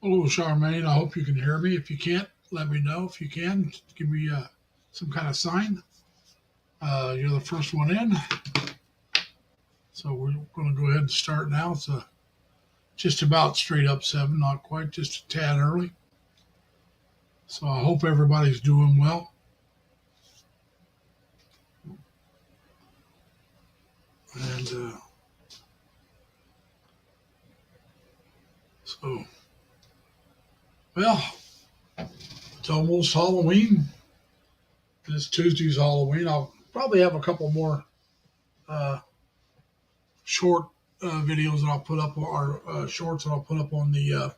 Hello, Charmaine. I hope you can hear me. If you can't, let me know. If you can, give me some kind of sign. You're the first one in. So we're going to go ahead and start now. It's just about straight up 7, not quite, just a tad early. So I hope everybody's doing well. And so, well, it's almost Halloween. This Tuesday's Halloween. I'll probably have a couple more uh, short videos that I'll put up, or shorts that I'll put up on the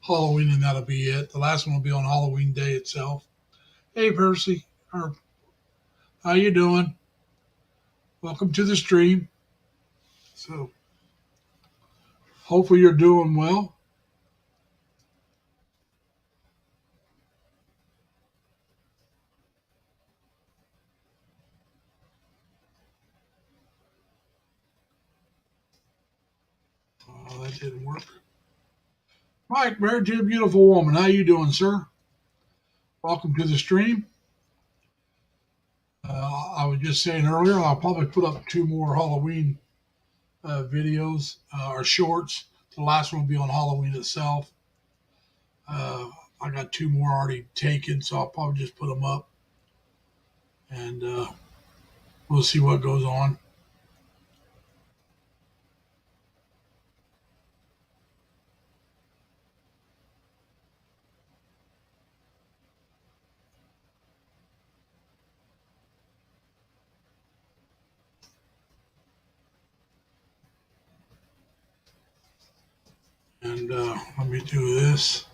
Halloween, and that'll be it. The last one will be on Halloween Day itself. Hey, Percy, how you doing? Welcome to the stream. So, hopefully you're doing well. Oh, that didn't work. Mike, married to a beautiful woman. How you doing, sir? Welcome to the stream. I was just saying earlier, I'll probably put up 2 more Halloween videos or shorts. The last one will be on Halloween itself. Uh, I got 2 more already taken, so I'll probably just put them up, and we'll see what goes on. And let me do this.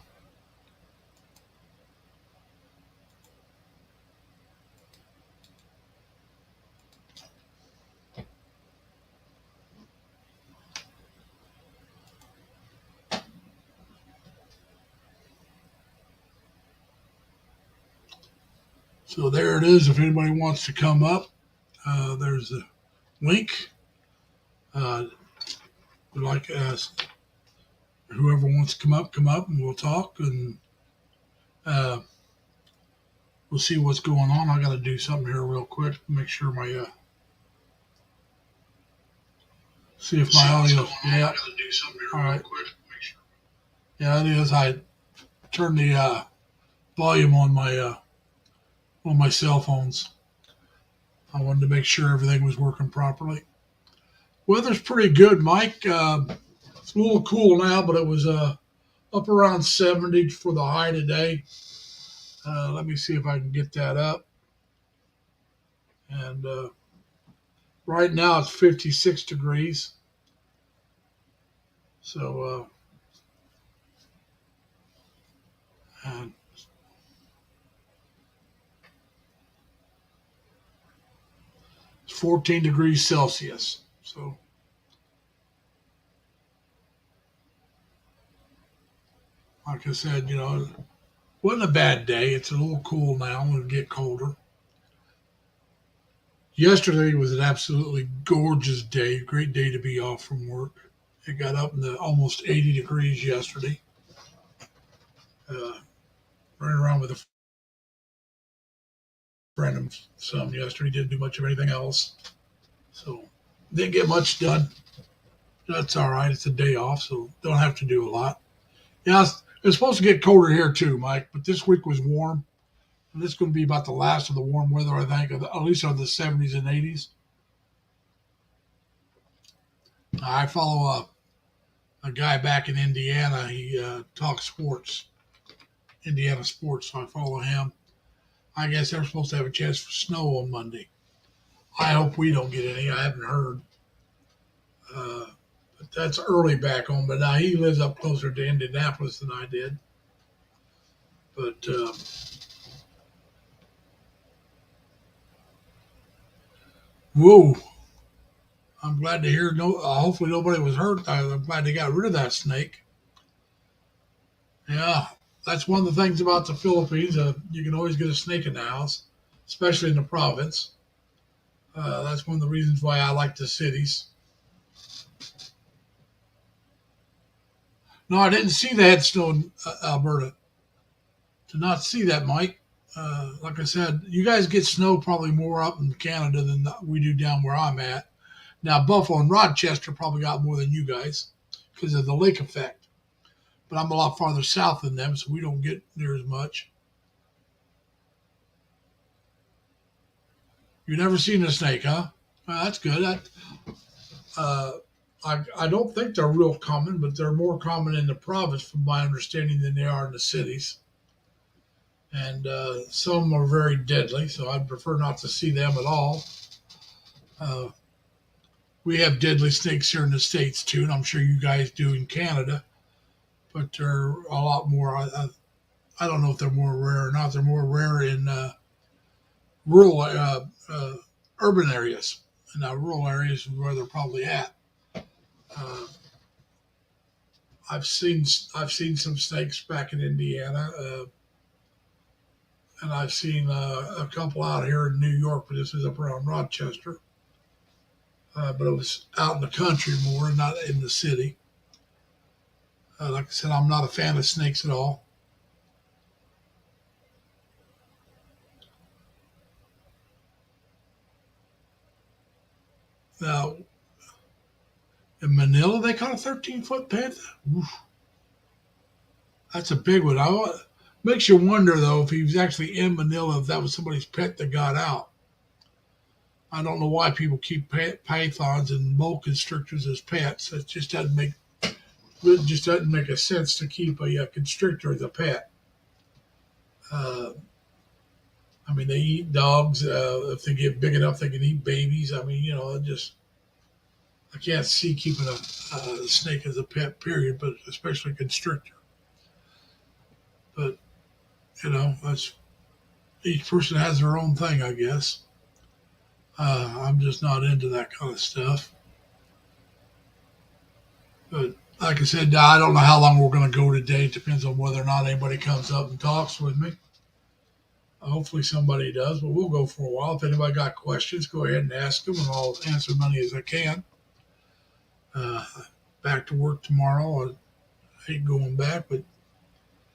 So there it is. If anybody wants to come up, there's a link. Uh, would like to ask whoever wants to come up, and we'll talk, and uh, we'll see what's going on. I got to do something here real quick to make sure my see if my audio. Yeah. All right. Yeah, it is. I turned the volume on my cell phones. I wanted to make sure everything was working properly. Weather's pretty good, Mike. It's a little cool now, but it was up around 70 for the high today. Let me see if I can get that up. And right now it's 56 degrees. So, and it's 14 degrees Celsius. So, like I said, it wasn't a bad day. It's a little cool now. It'll get colder. Yesterday was an absolutely gorgeous day. Great day to be off from work. It got up in the almost 80 degrees yesterday. Uh, Running around with a friend of some yesterday. Didn't do much of anything else. So didn't get much done. That's all right. It's a day off, so don't have to do a lot. Yeah, it's supposed to get colder here too, Mike. But this week was warm, and this is going to be about the last of the warm weather, I think, at least on the 70s and 80s. I follow a guy back in Indiana. He talks sports, Indiana sports, so I follow him. I guess they're supposed to have a chance for snow on Monday. I hope we don't get any. I haven't heard. Uh, but that's early back home. But now he lives up closer to Indianapolis than I did. But whoa, I'm glad to hear. No, hopefully nobody was hurt. I'm glad they got rid of that snake. Yeah, that's one of the things about the Philippines. You can always get a snake in the house, especially in the province. That's one of the reasons why I like the cities. No, I didn't see the head snow in Alberta. Did not see that, Mike. Like I said, you guys get snow probably more up in Canada than we do down where I'm at. Now, Buffalo and Rochester probably got more than you guys because of the lake effect. But I'm a lot farther south than them, so we don't get near as much. You never seen a snake, huh? Well, that's good. Uh, I don't think they're real common, but they're more common in the province, from my understanding, than they are in the cities. And some are very deadly, so I'd prefer not to see them at all. Uh, we have deadly snakes here in the States too, and I'm sure you guys do in Canada, but they're a lot more. I don't know if they're more rare or not. They're more rare in rural, urban areas. And now, rural areas is where they're probably at. Uh, I've seen some snakes back in Indiana, and I've seen a couple out here in New York, but this is up around Rochester. But it was out in the country more, not in the city. Like I said, I'm not a fan of snakes at all. Now, in Manila, they caught a 13-foot panther. Oof, that's a big one. Makes you wonder though if he was actually in Manila, if that was somebody's pet that got out. I don't know why people keep pythons and boa constrictors as pets. It just doesn't make a sense to keep a constrictor as a pet. Uh, I mean, they eat dogs. If they get big enough, they can eat babies. I mean, I can't see keeping a snake as a pet, period, but especially a constrictor. But that's each person has their own thing, I guess. I'm just not into that kind of stuff. But like I said, I don't know how long we're going to go today. It depends on whether or not anybody comes up and talks with me. Hopefully somebody does, but we'll go for a while. If anybody got questions, go ahead and ask them, and I'll answer as many as I can. Uh, Back to work tomorrow. I hate going back, but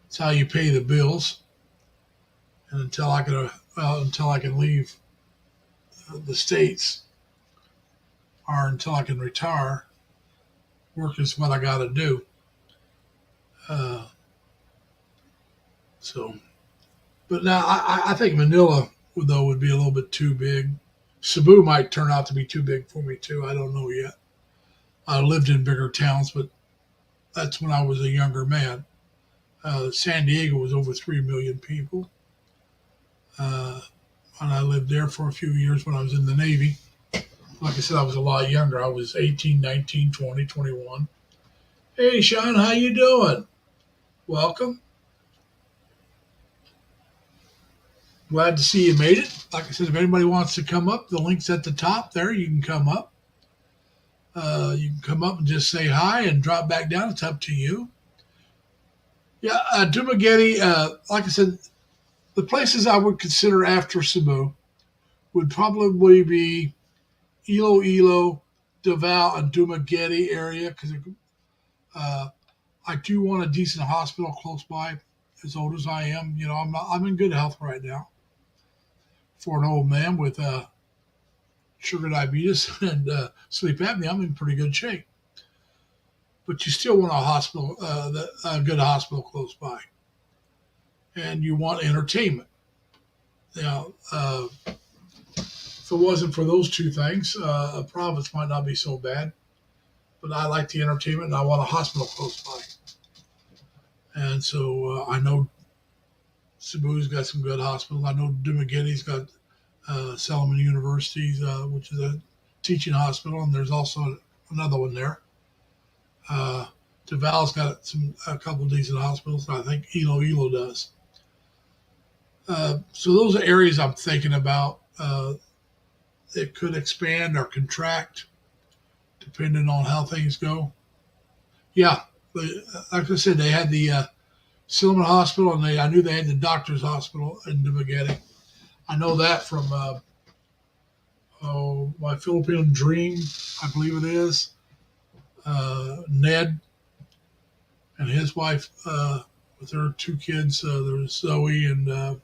it's how you pay the bills. And until I can leave the states, or until I can retire, work is what I got to do. Uh, so, but now I think Manila though would be a little bit too big. Cebu might turn out to be too big for me too. I don't know yet. I lived in bigger towns, but that's when I was a younger man. San Diego was over 3 million people. Uh, and I lived there for a few years when I was in the Navy. Like I said, I was a lot younger. I was 18, 19, 20, 21. Hey, Sean, how you doing? Welcome. Glad to see you made it. Like I said, if anybody wants to come up, the link's at the top there. You can come up. You can come up and just say hi and drop back down. It's up to you. Yeah, Dumaguete, like I said, the places I would consider after Cebu would probably be Iloilo, Davao, and Dumaguete area because uh, I do want a decent hospital close by. As old as I am, I'm in good health right now. For an old man with sugar diabetes and sleep apnea, I'm in pretty good shape. But you still want a good hospital close by, and you want entertainment. Now, if it wasn't for those two things, a province might not be so bad. But I like the entertainment, and I want a hospital close by. And so I know Cebu's got some good hospitals. I know Dumaguete's got Salomon University, which is a teaching hospital, and there's also another one there. Uh, Deval's got a couple decent hospitals. I think Iloilo does. So those are areas I'm thinking about. It could expand or contract depending on how things go. Yeah, like I said, they had the Silliman Hospital, and I knew they had the Doctors Hospital in Dumaguete. I know that from my Filipino Dream, I believe it is. Ned and his wife with her two kids. There's Zoe and I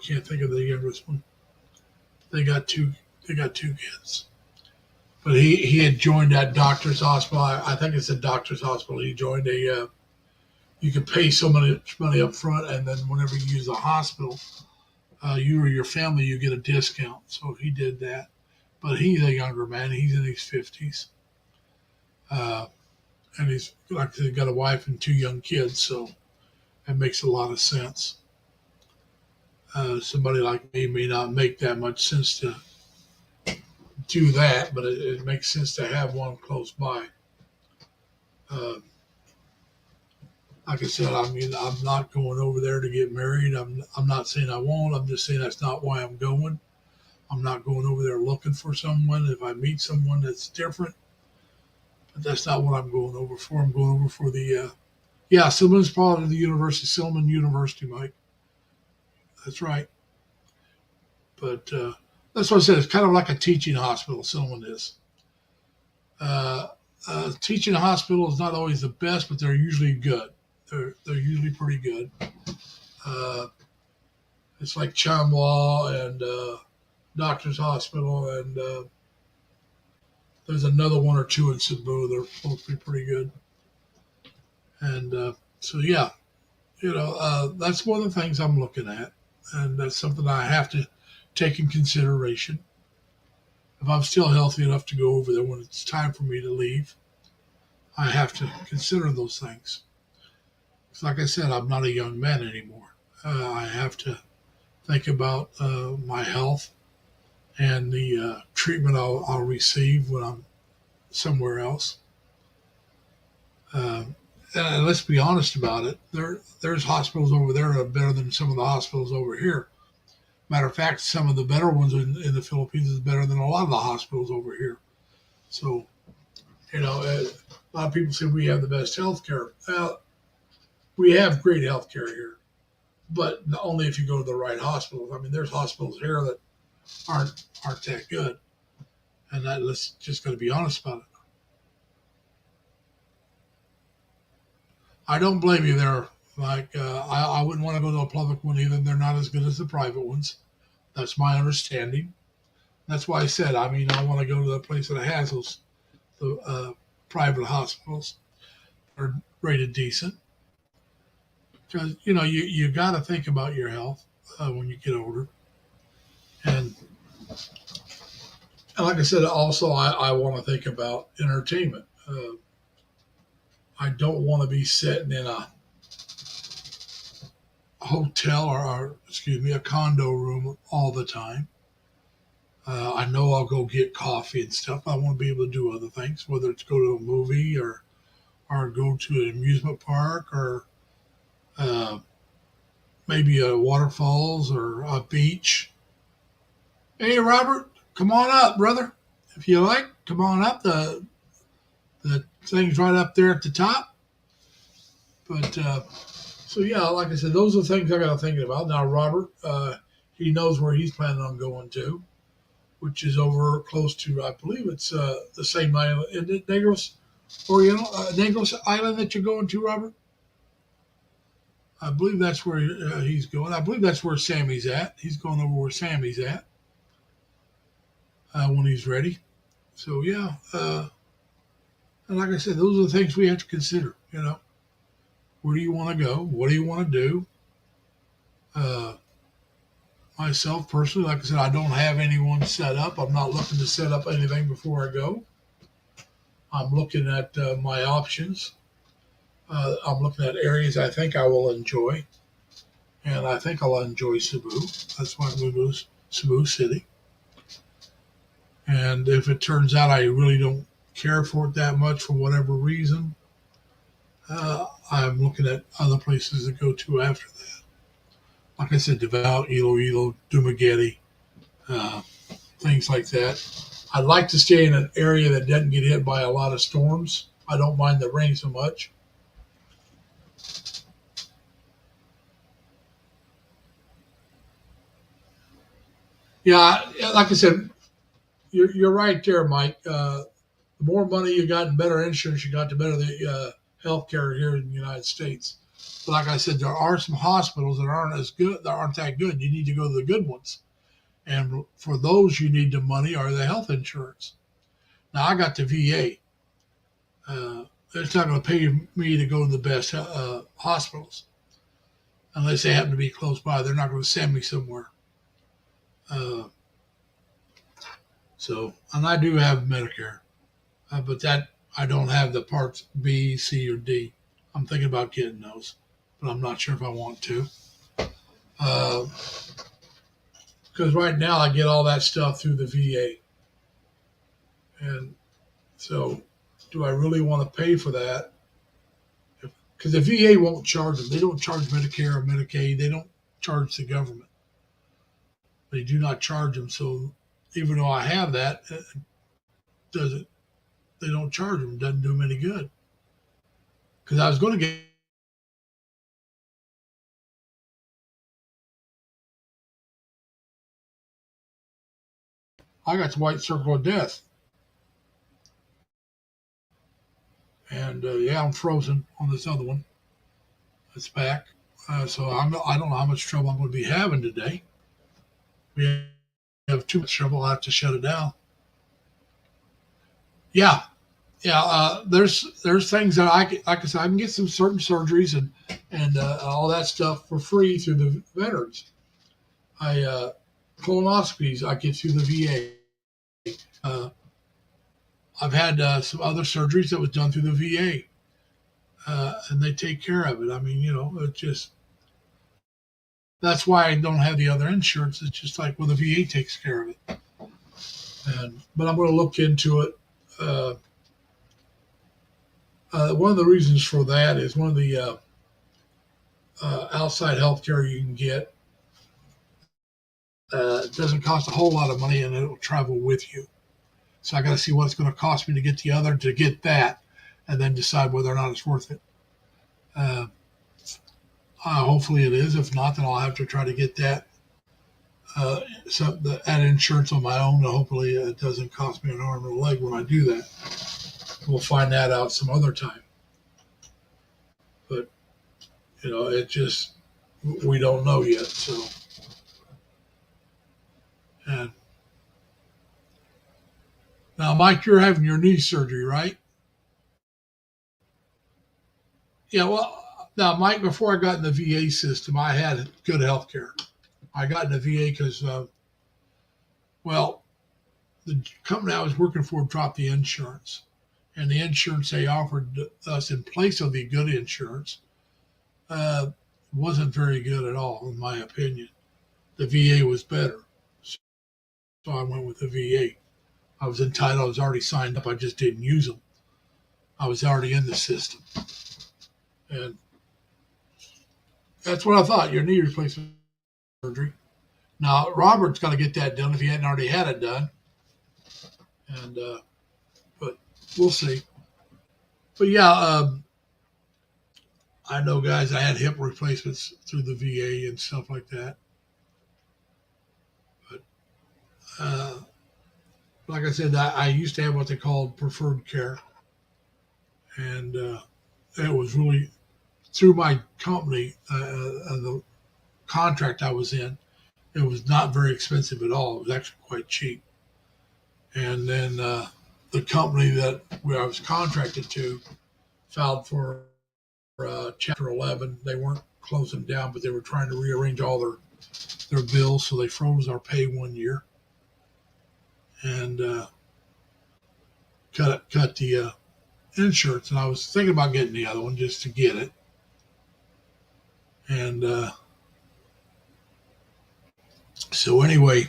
can't think of the youngest one. They got two. They got two kids. But he had joined that doctor's hospital. I think it's a doctor's hospital. He joined a. You could pay so much money up front, and then whenever you use the hospital, you or your family, you get a discount. So he did that. But he's a younger man. He's in his 50s. And he's like I said, got a wife and two young kids. So that makes a lot of sense. Somebody like me may not make that much sense to do that, but it makes sense to have one close by. Uh, like I said, I mean, I'm not going over there to get married. I'm not saying I won't. I'm just saying that's not why I'm going. I'm not going over there looking for someone. If I meet someone that's different, but that's not what I'm going over for. I'm going over for the Silliman's part of the university, Silliman University, Mike. That's right. But that's what I said. It's kind of like a teaching hospital. Silliman is. Teaching hospital is not always the best, but they're usually good. They're usually pretty good. Uh, it's like Chamwa and Doctors Hospital, and there's another one or two in Cebu. They're supposed to be pretty good. And so, yeah, that's one of the things I'm looking at, and that's something I have to take in consideration. If I'm still healthy enough to go over there when it's time for me to leave, I have to consider those things. It's like I said, I'm not a young man anymore. I have to think about my health and the treatment I'll receive when I'm somewhere else. And let's be honest about it. There's hospitals over there that are better than some of the hospitals over here. Matter of fact, some of the better ones in the Philippines is better than a lot of the hospitals over here. So, a lot of people say we have the best health care. Well, we have great health care here, but only if you go to the right hospitals. I mean, there's hospitals here that aren't that good, and let's just got to be honest about it. I don't blame you there. Like I wouldn't want to go to a public one either. They're not as good as the private ones. That's my understanding. That's why I said, I mean, I want to go to the place that has the private hospitals that are rated decent. Because, you got to think about your health when you get older. And like I said, also, I want to think about entertainment. I don't want to be sitting in a hotel or excuse me, a condo room all the time. I know I'll go get coffee and stuff. I want to be able to do other things, whether it's go to a movie or go to an amusement park or uh, maybe a waterfalls or a beach. Hey, Robert, come on up, brother. If you like, come on up. The thing's right up there at the top. But so yeah, like I said, those are the things I got to think about. Now, Robert, he knows where he's planning on going to, which is over close to, I believe it's the same island, isn't it, Negros Oriental, Negros Island that you're going to, Robert? I believe that's where he's going. I believe that's where Sammy's at. He's going over where Sammy's at when he's ready. So yeah, and like I said, those are the things we have to consider. Where do you want to go? What do you want to do? Uh, Myself personally, like I said, I don't have anyone set up. I'm not looking to set up anything before I go. I'm looking at my options. I'm looking at areas I think I will enjoy, and I think I'll enjoy Cebu. That's why I'm going to go to Cebu City. And if it turns out I really don't care for it that much for whatever reason, I'm looking at other places to go to after that. Like I said, Davao, Iloilo, Dumaguete, things like that. I'd like to stay in an area that doesn't get hit by a lot of storms. I don't mind the rain so much. Yeah, like I said, you're right there, Mike. The more money you got and better insurance you got, the better healthcare here in the United States. But like I said, there are some hospitals that aren't as good, that aren't that good. You need to go to the good ones. And for those, you need the money or the health insurance. Now, I got the VA. It's not going to pay me to go to the best hospitals unless they happen to be close by. They're not going to send me somewhere. Uh, and I do have Medicare, but that I don't have the parts B, C, or D. I'm thinking about getting those, but I'm not sure if I want to. Because right now I get all that stuff through the VA. And so, do I really want to pay for that? Because the VA won't charge them. They don't charge Medicare or Medicaid. They don't charge the government. They do not charge them. So, even though I have that, doesn't they don't charge them? It doesn't do them any good. Because I was going to get. I got the white circle of death. And yeah, I'm frozen on this other one. It's back. So I don't know how much trouble I'm going to be having today. We have too much trouble. I'll have to shut it down. Yeah, yeah. There's things that like I said, I can get some certain surgeries and all that stuff for free through the veterans. Colonoscopies I get through the VA. I've had some other surgeries that was done through the VA, and they take care of it. I mean, it just that's why I don't have the other insurance. It's just like, well, the VA takes care of it. But I'm going to look into it. One of the reasons for that is one of the outside healthcare you can get doesn't cost a whole lot of money, and it'll travel with you. So I got to see what it's going to cost me to get the other, to get that, and then decide whether or not it's worth it. Hopefully it is. If not, then I'll have to try to get that add insurance on my own. And hopefully it doesn't cost me an arm and a leg when I do that. We'll find that out some other time. But it just we don't know yet. So, and now, Mike, you're having your knee surgery, right? Yeah. Well, now, Mike, before I got in the VA system, I had good health care. I got in the VA because, the company I was working for dropped the insurance. And the insurance they offered us in place of the good insurance wasn't very good at all, in my opinion. The VA was better. So I went with the VA. I was entitled. I was already signed up. I just didn't use them. I was already in the system. And that's what I thought, your knee replacement surgery. Now, Robert's got to get that done if he hadn't already had it done. And but we'll see. But yeah, I know guys. I had hip replacements through the VA and stuff like that. But like I said, I used to have what they called preferred care, and it was really through my company, the contract I was in. It was not very expensive at all. It was actually quite cheap. And then the company that where I was contracted to filed for Chapter 11. They weren't closing down, but they were trying to rearrange all their bills, so they froze our pay 1 year and cut the insurance. And I was thinking about getting the other one just to get it. And so anyway,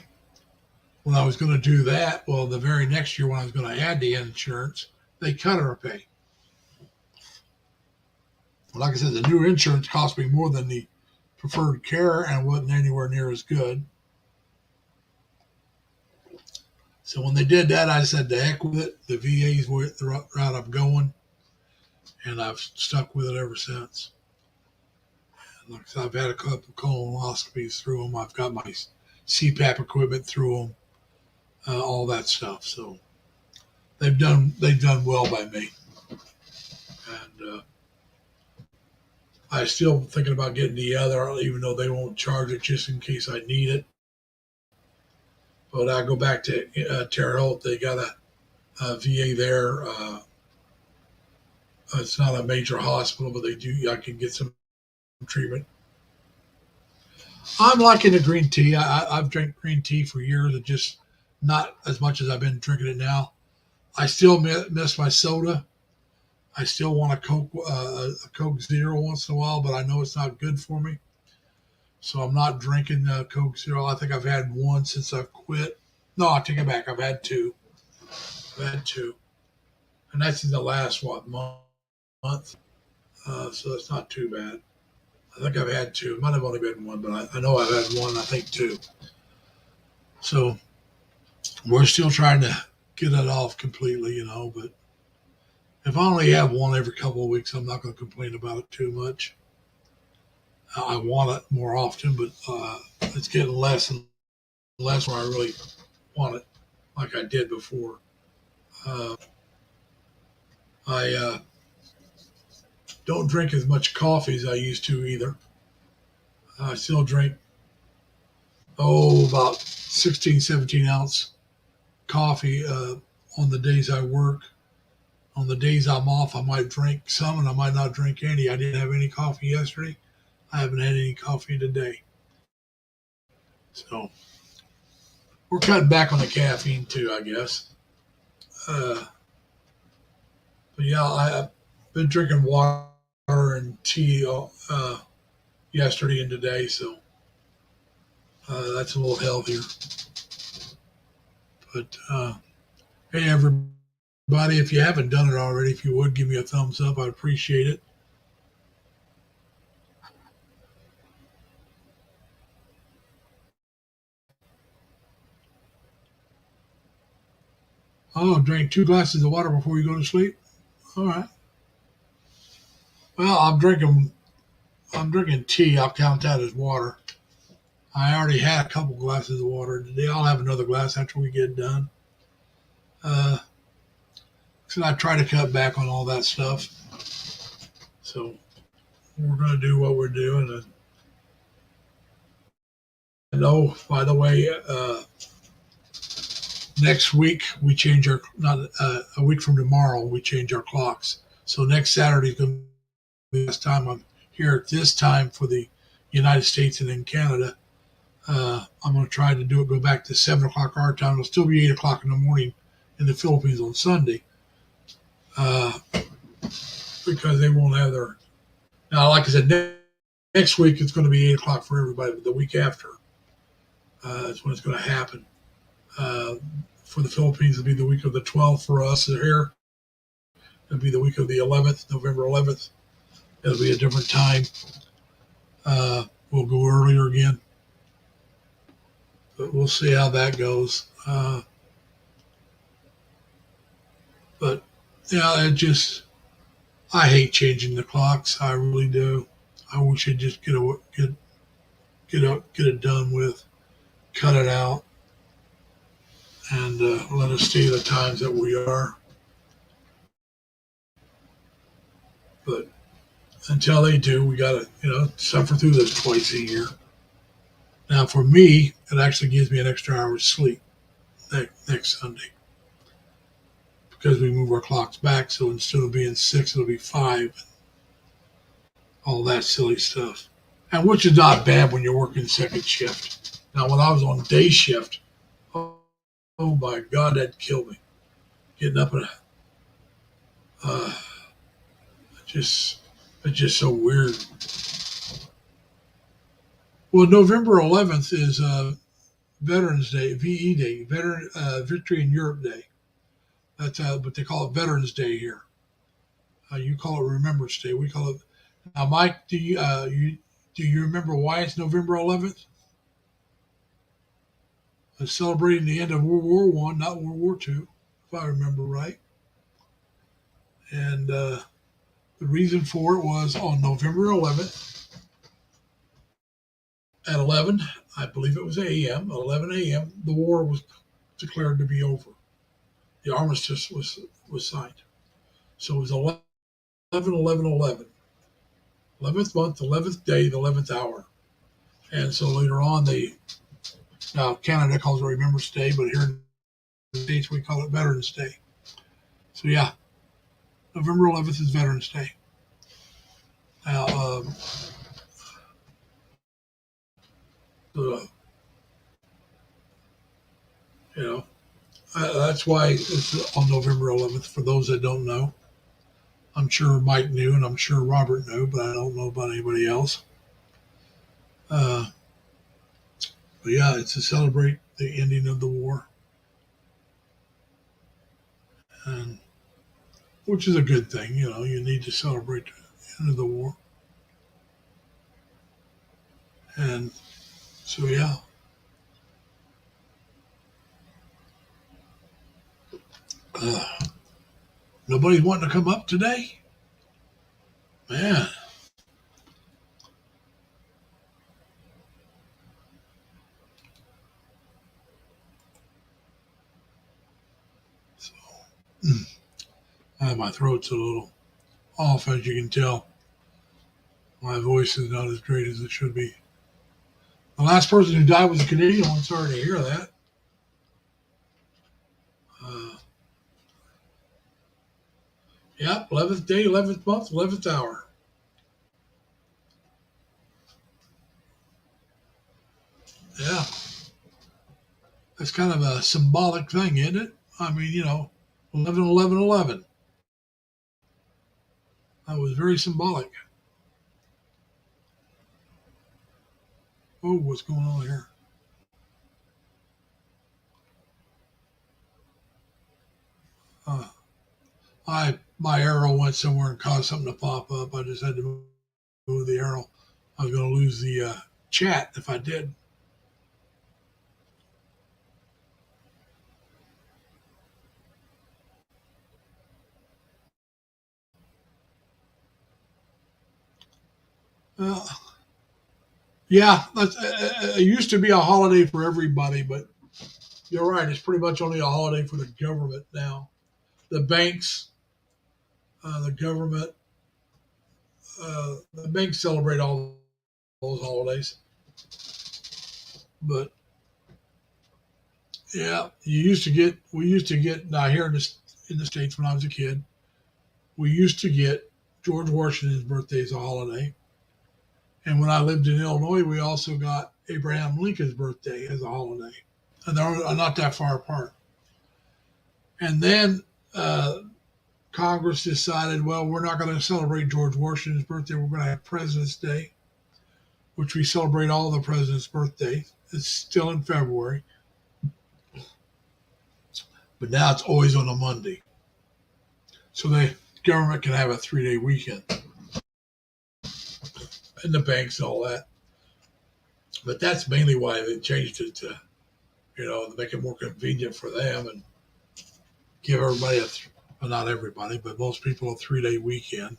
when I was going to do that, well, the very next year when I was going to add the insurance, they cut our pay. Like I said, the new insurance cost me more than the preferred care and wasn't anywhere near as good. So when they did that, I said, to heck with it. The VA's the route I'm going, and I've stuck with it ever since. And like I said, I've had a couple colonoscopies through them. I've got my CPAP equipment through them, all that stuff. So they've done well by me. And I still thinking about getting the other, even though they won't charge it, just in case I need it. But I go back to Terre Haute. They got a VA there. It's not a major hospital, but they do. I can get some treatment. I'm liking the green tea. I've drank green tea for years, and just not as much as I've been drinking it now. I still miss my soda. I still want a Coke Zero once in a while, but I know it's not good for me. So I'm not drinking Coke Zero. I think I've had one since I've quit. No, I take it back. I've had two. I've had two, and that's in the last month. So that's not too bad. I think I've had two. It might have only been one, but I know I've had one. I think two. So we're still trying to get it off completely, But if I only have one every couple of weeks, I'm not going to complain about it too much. I want it more often, but it's getting less and less where I really want it, like I did before. Uh, I don't drink as much coffee as I used to either. I still drink, about 16, 17 ounce coffee on the days I work. On the days I'm off, I might drink some and I might not drink any. I didn't have any coffee yesterday. I haven't had any coffee today. So we're cutting back on the caffeine too, I guess. But yeah, I've been drinking water and tea yesterday and today, so that's a little healthier. But hey, everybody, if you haven't done it already, if you would give me a thumbs up, I'd appreciate it. Oh, drink 2 glasses of water before you go to sleep. All right. Well, I'm drinking tea. I'll count that as water. I already had a couple glasses of water today. I'll have another glass after we get done. Uh, so I try to cut back on all that stuff. So we're going to do what we're doing. And oh, by the way, next week we change our not a week from tomorrow we change our clocks. So next Saturday is going to be the last time I'm here at this time for the United States and in Canada. I'm going to try to go back to 7 o'clock our time. It'll still be 8 o'clock in the morning in the Philippines on Sunday, because they won't have their. Now, like I said, next week it's going to be 8 o'clock for everybody, but the week after is when it's going to happen. For the Philippines, it'll be the week of the 12th for us here. It'll be the week of the 11th, November 11th. It'll be a different time. We'll go earlier again. But we'll see how that goes. But yeah, I hate changing the clocks. I really do. I wish I'd just get it done with, cut it out, and let us stay the times that we are. But until they do, we got to suffer through this twice a year. Now, for me, it actually gives me an extra hour of sleep next Sunday, because we move our clocks back. So instead of being 6, it'll be 5. All that silly stuff. And which is not bad when you're working second shift. Now, when I was on day shift, oh my God, that'd kill me. Getting up at it's just so weird. Well, November 11th is Veterans Day, VE Day, Victory in Europe Day. That's what they call it, Veterans Day here. You call it Remembrance Day. We call it. Now, Mike, do you remember why it's November 11th? It's celebrating the end of World War One, not World War II, if I remember right. And the reason for it was on November 11th at 11, I believe it was a.m., 11 a.m., the war was declared to be over. The armistice was signed. So it was 11, 11, 11. 11th month, 11th day, the 11th hour. And so later on, now Canada calls it Remembrance Day, but here in the States we call it Veterans Day. So yeah, November 11th is Veterans Day. Now, uh, you know, that's why it's on November 11th. For those that don't know, I'm sure Mike knew, and I'm sure Robert knew, but I don't know about anybody else. But yeah, it's to celebrate the ending of the war, and which is a good thing. You need to celebrate the end of the war, and so yeah. Uh, Nobody's wanting to come up today, man. So, my throat's a little off, as you can tell. My voice is not as great as it should be. The last person who died was a Canadian. I'm sorry to hear that. Uh, yeah, 11th day, 11th month, 11th hour. Yeah, that's kind of a symbolic thing, isn't it? I mean, 11, 11, 11. That was very symbolic. Oh, what's going on here? Uh, my arrow went somewhere and caused something to pop up. I just had to move the arrow. I was going to lose the chat if I did. Uh, yeah, it used to be a holiday for everybody, but you're right. It's pretty much only a holiday for the government now. The banks, the government, the banks celebrate all those holidays. But yeah, we used to get now here in the states when I was a kid. We used to get George Washington's birthday as a holiday, and when I lived in Illinois, we also got Abraham Lincoln's birthday as a holiday, and they're not that far apart. And then Congress decided, well, we're not going to celebrate George Washington's birthday. We're going to have President's Day, which we celebrate all the presidents' birthdays. It's still in February, but now it's always on a Monday. So the government can have a 3-day weekend and the banks and all that. But that's mainly why they changed it to, make it more convenient for them and give everybody well, not everybody, but most people a 3-day weekend.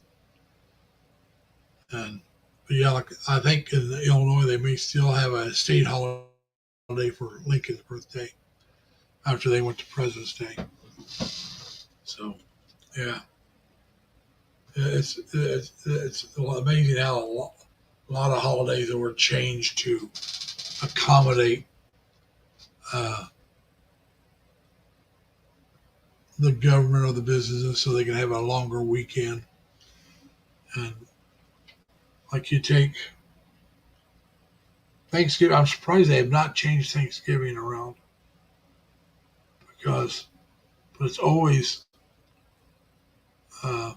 And but yeah, like I think in Illinois they may still have a state holiday for Lincoln's birthday after they went to President's Day. So yeah, it's amazing how a lot of holidays were changed to accommodate the government or the businesses so they can have a longer weekend. And like you take Thanksgiving, I'm surprised they have not changed Thanksgiving around but it's always uh,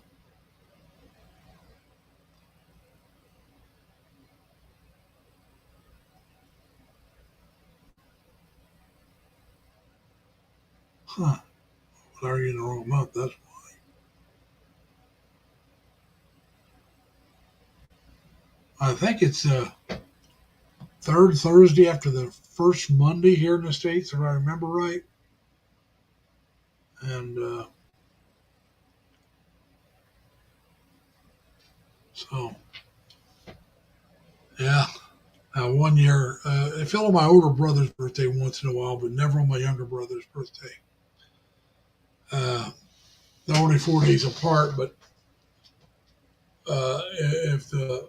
huh, well, are you in the wrong month? That's I think it's third Thursday after the first Monday here in the States, if I remember right. And so, yeah. One year, it fell on my older brother's birthday once in a while, but never on my younger brother's birthday. Uh, they're only 4 days apart, but if the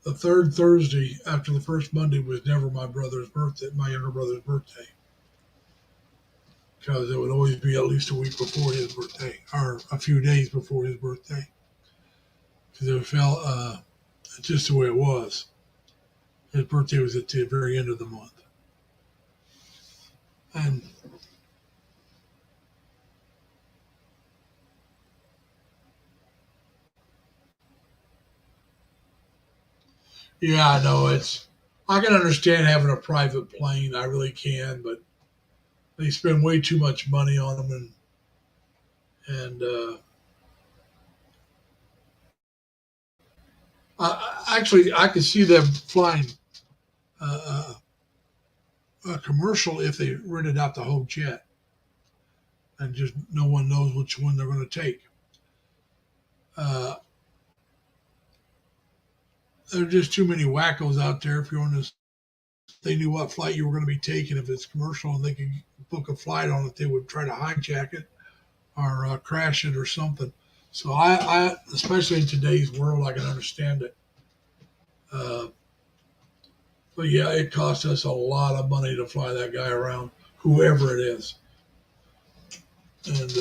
the third Thursday after the first Monday was never my brother's birthday, my younger brother's birthday, because it would always be at least a week before his birthday or a few days before his birthday, because it felt just the way it was. His birthday was at the very end of the month, and yeah, I know it's. I can understand having a private plane. I really can, but they spend way too much money on them, and actually, I could see them flying uh, a commercial if they rented out the whole jet, and just no one knows which one they're going to take. Uh, there are just too many wackos out there. If you're on this, they knew what flight you were going to be taking. If it's commercial and they could book a flight on it, they would try to hijack it or crash it or something. So especially in today's world, I can understand it. Uh, but yeah, it cost us a lot of money to fly that guy around, whoever it is. And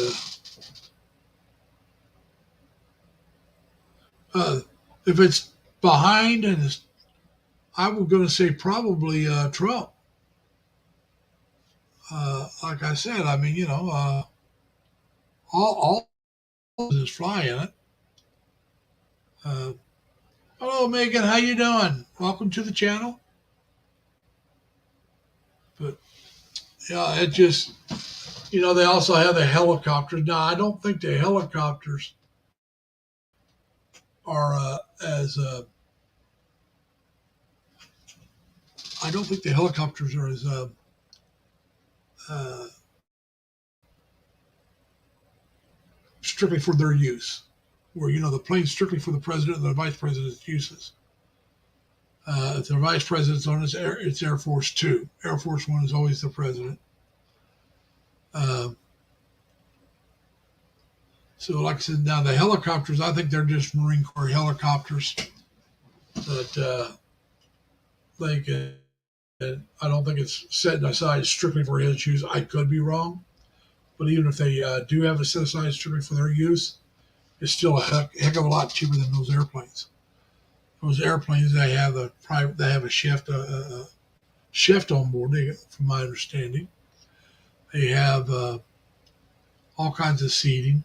if it's behind and it's, I was going to say probably Trump. Like I said, I mean, all is flying it. Uh, Hello, Megan. How you doing? Welcome to the channel. But yeah, it just, they also have the helicopters. Now, I don't think the helicopters are as. I don't think the helicopters are as uh, strictly for their use. Where the plane's strictly for the president and the vice president's uses. If the vice president's on it's Air Force Two. Air Force One is always the president. Uh, so, like I said, now the helicopters, I think they're just Marine Corps helicopters that they can. I don't think it's set aside strictly for his use. I could be wrong, but even if they do have it set aside strictly for their use, it's still a heck of a lot cheaper than those airplanes. Those airplanes, they have a chef on board. From my understanding, they have all kinds of seating.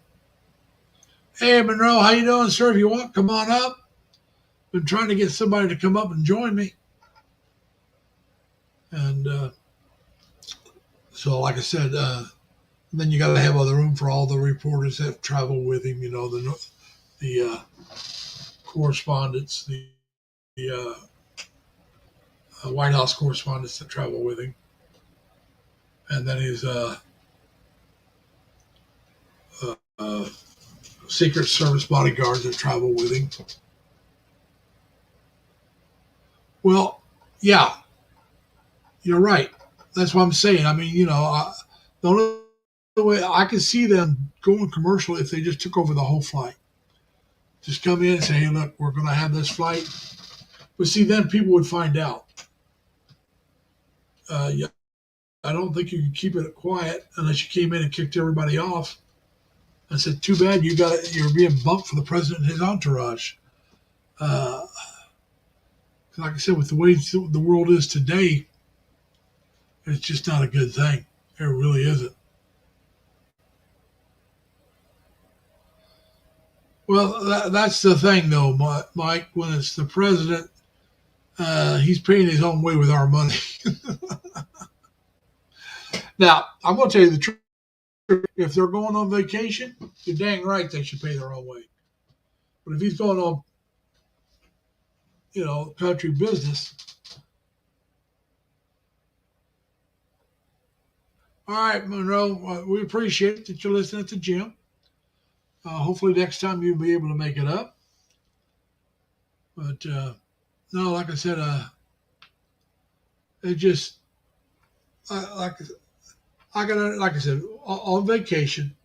Hey, Monroe, how you doing, sir? If you want, come on up. Been trying to get somebody to come up and join me. And so, like I said, then you got to have other room for all the reporters that travel with him. The correspondents, the White House correspondents that travel with him, and then his uh, Secret Service bodyguards that travel with him. Well, yeah, you're right. That's what I'm saying. I mean, the only way I could see them going commercial if they just took over the whole flight. Just come in and say, hey, look, we're going to have this flight. But see, then people would find out. Yeah, I don't think you could keep it quiet unless you came in and kicked everybody off. I said, too bad you're being bumped for the president and his entourage. Like I said, with the way the world is today, it's just not a good thing. It really isn't. Well, that's the thing, though, Mike. When it's the president, he's paying his own way with our money. Now, I'm going to tell you the truth. If they're going on vacation, you're dang right they should pay their own way. But if he's going on, country business. All right, Monroe, we appreciate that you're listening to Jim. Hopefully next time you'll be able to make it up. But no, like I said, it just like I said, on vacation,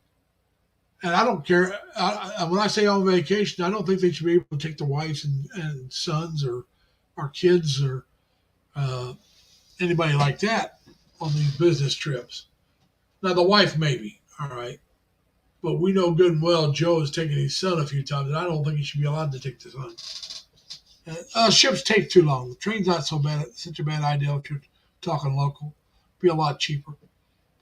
and I don't care. When I say on vacation, I don't think they should be able to take their wives and sons or our kids or anybody like that on these business trips. Now, the wife, maybe, all right. But we know good and well Joe has taken his son a few times, and I don't think he should be allowed to take the son. Ships take too long. The train's not so bad, such a bad idea if you're talking local. It'd be a lot cheaper.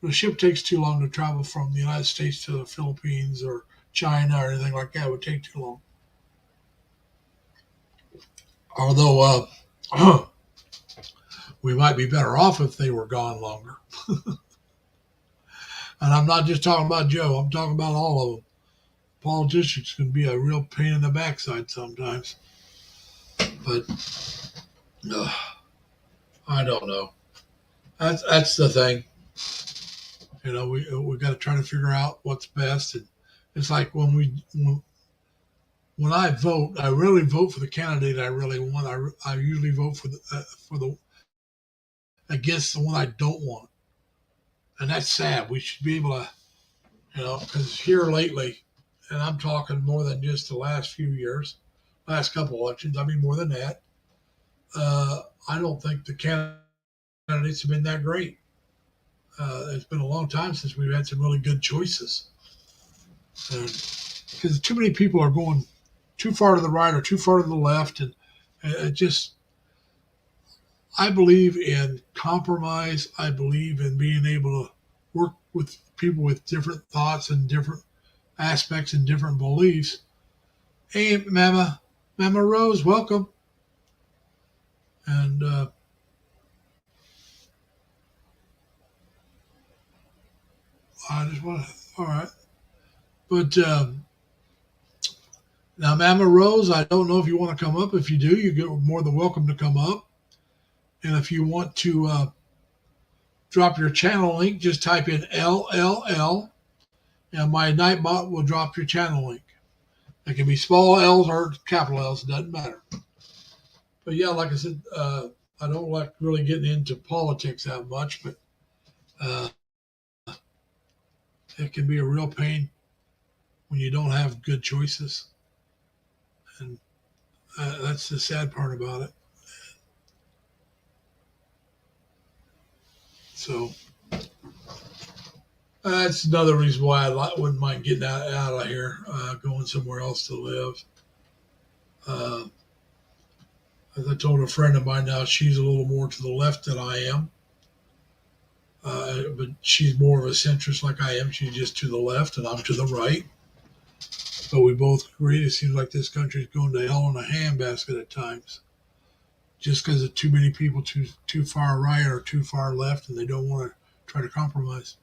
But a ship takes too long to travel from the United States to the Philippines or China or anything like that. It would take too long. Although we might be better off if they were gone longer. And I'm not just talking about Joe. I'm talking about all of them. Politicians can be a real pain in the backside sometimes. But I don't know. That's the thing. You know, we got to try to figure out what's best. And it's like when I vote, I really vote for the candidate I really want. I usually vote for the against the one I don't want, and that's sad. We should be able to, because here lately, and I'm talking more than just the last few years, last couple elections. I mean more than that. I don't think the candidates have been that great. It's been a long time since we've had some really good choices, because too many people are going too far to the right or too far to the left, and it just. I believe in compromise. I believe in being able to work with people with different thoughts and different aspects and different beliefs. Hey, Mama Rose, welcome. And I just want to, all right. But now, Mama Rose, I don't know if you want to come up. If you do, you're more than welcome to come up. And if you want to drop your channel link, just type in LLL, and my Nightbot will drop your channel link. It can be small L's or capital L's, it doesn't matter. But yeah, like I said, I don't like really getting into politics that much, but it can be a real pain when you don't have good choices. And that's the sad part about it. So that's another reason why I wouldn't mind getting out of here, going somewhere else to live. As I told a friend of mine now, she's a little more to the left than I am. But she's more of a centrist like I am. She's just to the left and I'm to the right. But we both agree it seems like this country is going to hell in a handbasket at times. Just because of too many people too far right or too far left, and they don't want to try to compromise.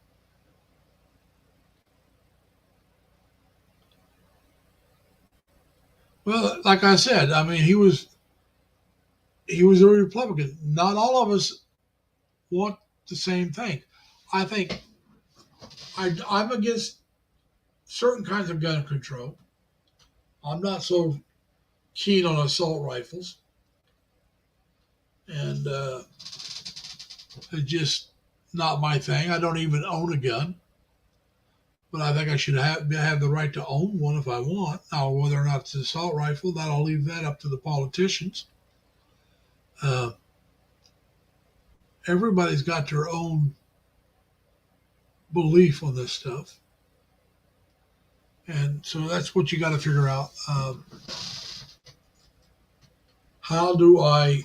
Well, like I said, I mean, he was a Republican. Not all of us want the same thing. I think I'm against certain kinds of gun control. I'm not so keen on assault rifles. And it's just not my thing. I don't even own a gun. But I think I should have the right to own one if I want. Now, whether or not it's an assault rifle, I'll leave that up to the politicians. Everybody's got their own belief on this stuff. And so that's what you got to figure out. How do I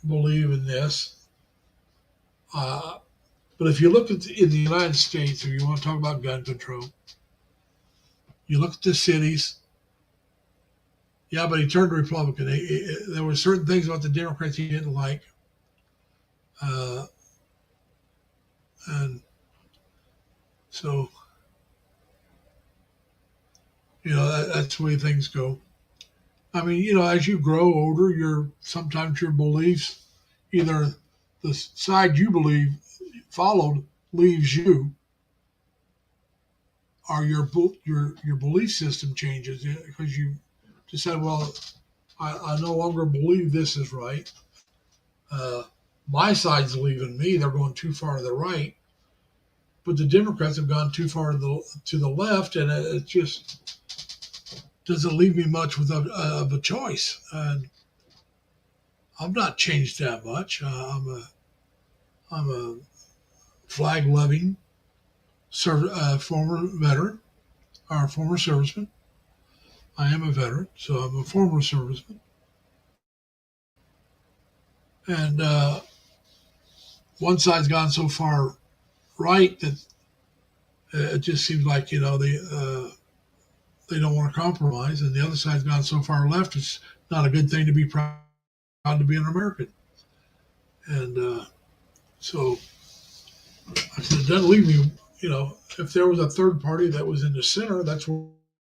believe in this? But if you look in the United States, if you want to talk about gun control, you look at the cities. Yeah, but he turned Republican. There were certain things about the Democrats he didn't like. And so, that's the way things go. I mean, as you grow older, sometimes your beliefs, either the side you followed leaves you, or your belief system changes because you decide, well, I no longer believe this is right. My side's leaving me; they're going too far to the right, but the Democrats have gone too far to the left, and it just doesn't leave me much with of a choice. And I'm not changed that much. I'm a flag loving former veteran or former serviceman. I am a veteran, so I'm a former serviceman. And one side's gone so far right that it just seems like they don't want to compromise, and the other side's gone so far left it's not a good thing to be proud to be an American. And so I said, it doesn't leave me. If there was a third party that was in the center, that's where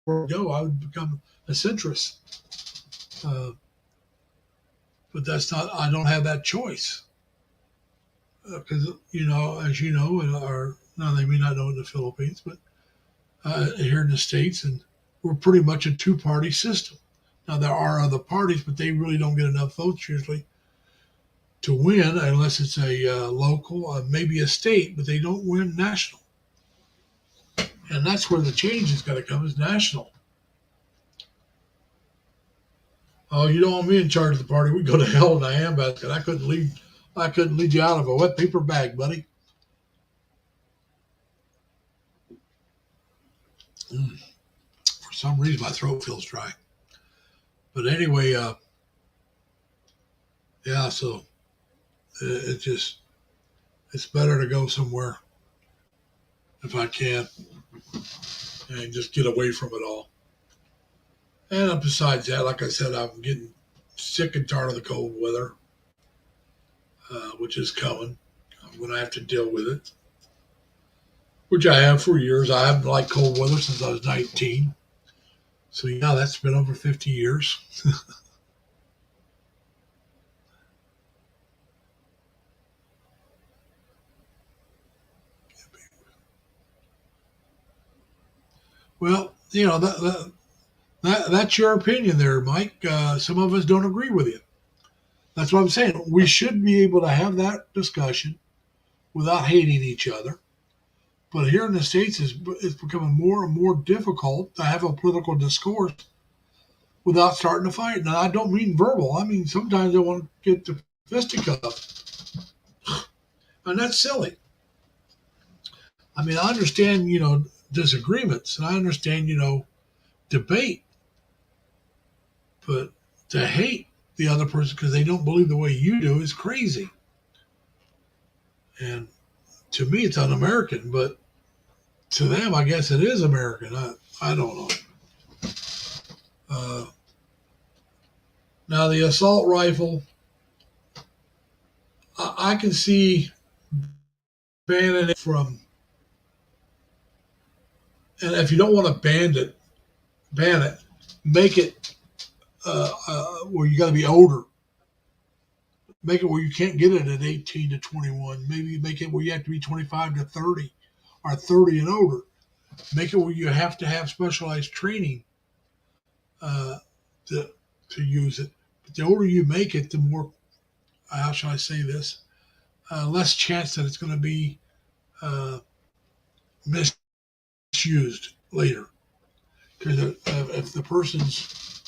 I go. I would become a centrist. But that's not. I don't have that choice because as you know, or now they may not know in the Philippines, but here in the States, and we're pretty much a two-party system. Now there are other parties, but they really don't get enough votes usually to win unless it's a local, maybe a state, but they don't win national. And that's where the change is going to come, is national. Oh, you don't want me in charge of the party? We go to hell in a handbasket. I couldn't lead you out of a wet paper bag, buddy. For some reason, my throat feels dry. But anyway, yeah. So it's better to go somewhere if I can and just get away from it all. And besides that, like I said, I'm getting sick and tired of the cold weather, which is coming. I'm going to have to deal with it, which I have for years. I haven't liked cold weather since I was 19. So, yeah, that's been over 50 years. Well, that's your opinion there, Mike. Some of us don't agree with you. That's what I'm saying. We should be able to have that discussion without hating each other. But here in the States, it's becoming more and more difficult to have a political discourse without starting to fight. Now, I don't mean verbal. I mean, sometimes they want to get the fisticuffs. And that's silly. I mean, I understand, disagreements, and I understand, debate. But to hate the other person because they don't believe the way you do is crazy. And to me, it's un-American, but to them, I guess it is American. I don't know. Now, the assault rifle, I can see banning it from, and if you don't want to ban it, make it where you got to be older. Make it where you can't get it at 18 to 21. Maybe make it where you have to be 25 to 30 or 30 and older. Make it where you have to have specialized training to use it. But the older you make it, the more, how shall I say this, less chance that it's going to be misused later. Because if the person's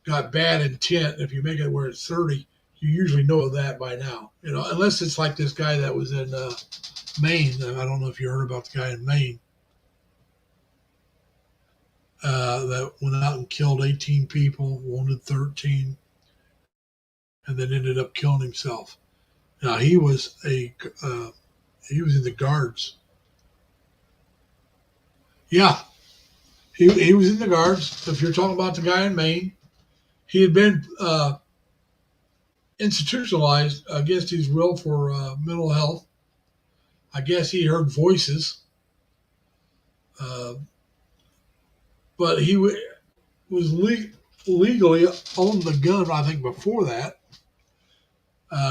got bad intent, if you make it where it's 30, you usually know that by now. Unless it's like this guy that was in Maine. I don't know if you heard about the guy in Maine that went out and killed 18 people, wounded 13, and then ended up killing himself. Now he was in the guards. Yeah, he was in the guards. If you're talking about the guy in Maine, he had been institutionalized against his will for mental health. I guess he heard voices, but he was legally owned the gun. I think before that,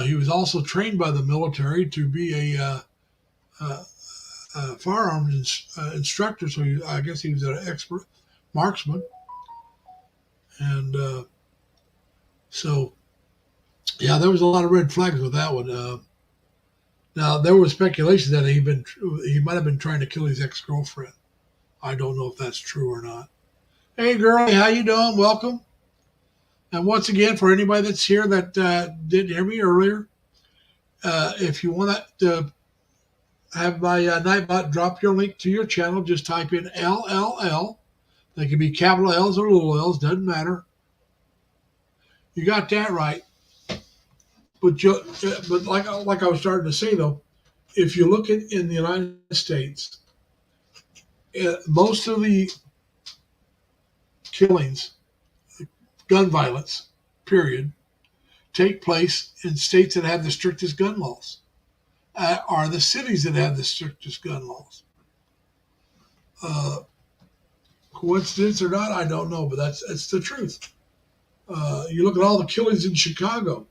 he was also trained by the military to be a firearms instructor. So I guess he was an expert marksman, and so yeah, there was a lot of red flags with that one. Now there was speculation that he might have been trying to kill his ex-girlfriend. I don't know if that's true or not, Hey, girlie, how you doing? Welcome. And once again, for anybody that's here that didn't hear me earlier, if you want to have my Nightbot drop your link to your channel, just type in LLL. They can be capital L's or little L's, doesn't matter. You got that right. But like I was starting to say though, if you look at in the United States, most of the killings, gun violence, period, take place in states that have the strictest gun laws. Are the cities that have the strictest gun laws. Uh, Coincidence or not, I don't know, but that's the truth. You look at all the killings in Chicago.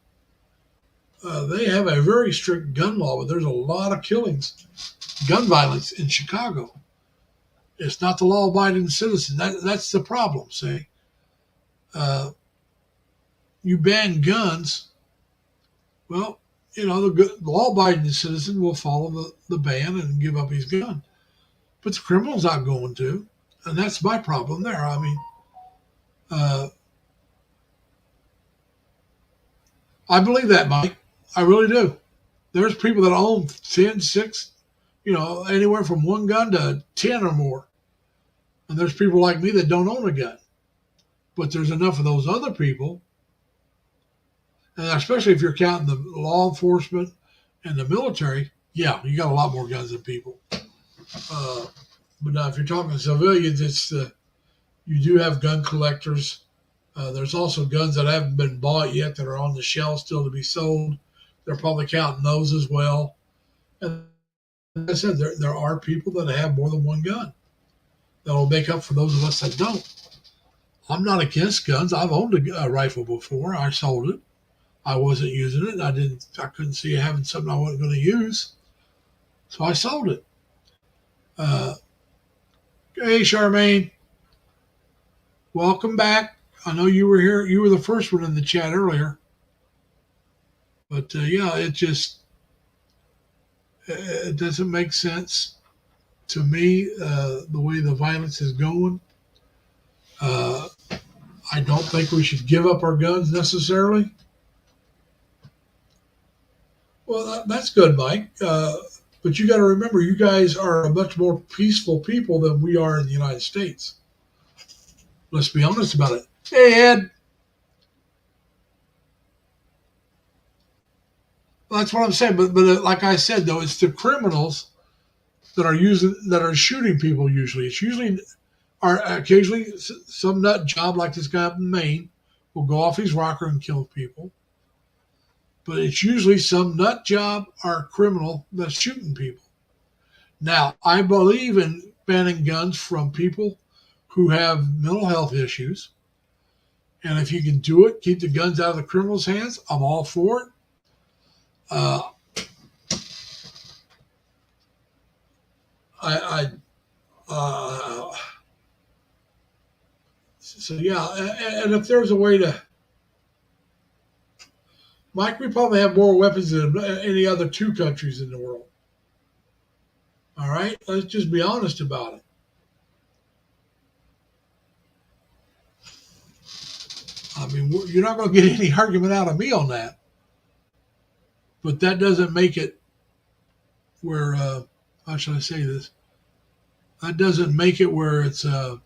They have a very strict gun law, but there's a lot of killings, gun violence in Chicago. It's not the law-abiding citizen. That's the problem. See, uh, you ban guns. Well, the law-abiding citizen will follow the ban and give up his gun, but the criminal's not going to, and that's my problem there. I mean, uh, I believe that, Mike. I really do. There's people that own 10, 6, anywhere from one gun to 10 or more. And there's people like me that don't own a gun. But there's enough of those other people, and especially if you're counting the law enforcement and the military, yeah, you got a lot more guns than people. Uh, but now if you're talking civilians, you do have gun collectors. There's also guns that haven't been bought yet that are on the shelf still to be sold. They're probably counting those as well. And like I said, there are people that have more than one gun that will make up for those of us that don't. I'm not against guns. I've owned a rifle before. I sold it. I wasn't using it. I couldn't see having something I wasn't going to use, so I sold it. Uh, hey, Charmaine, welcome back. I know you were here. You were the first one in the chat earlier, but yeah, it doesn't make sense to me the way the violence is going. Uh, I don't think we should give up our guns necessarily. Well, that's good, Mike. But you got to remember, you guys are a much more peaceful people than we are in the United States. Let's be honest about it. Hey, Ed. Well, that's what I'm saying. But like I said, though, it's the criminals that are shooting people. Usually, it's usually are occasionally some nut job like this guy up in Maine will go off his rocker and kill people. But it's usually some nut job or criminal that's shooting people. Now, I believe in banning guns from people who have mental health issues. And if you can do it, keep the guns out of the criminals' hands, I'm all for it. Uh, I so yeah, and if there's a way to, Mike, we probably have more weapons than any other two countries in the world. All right, let's just be honest about it. I mean, you're not going to get any argument out of me on that. But that doesn't make it where, how should I say this? That doesn't make it where it's going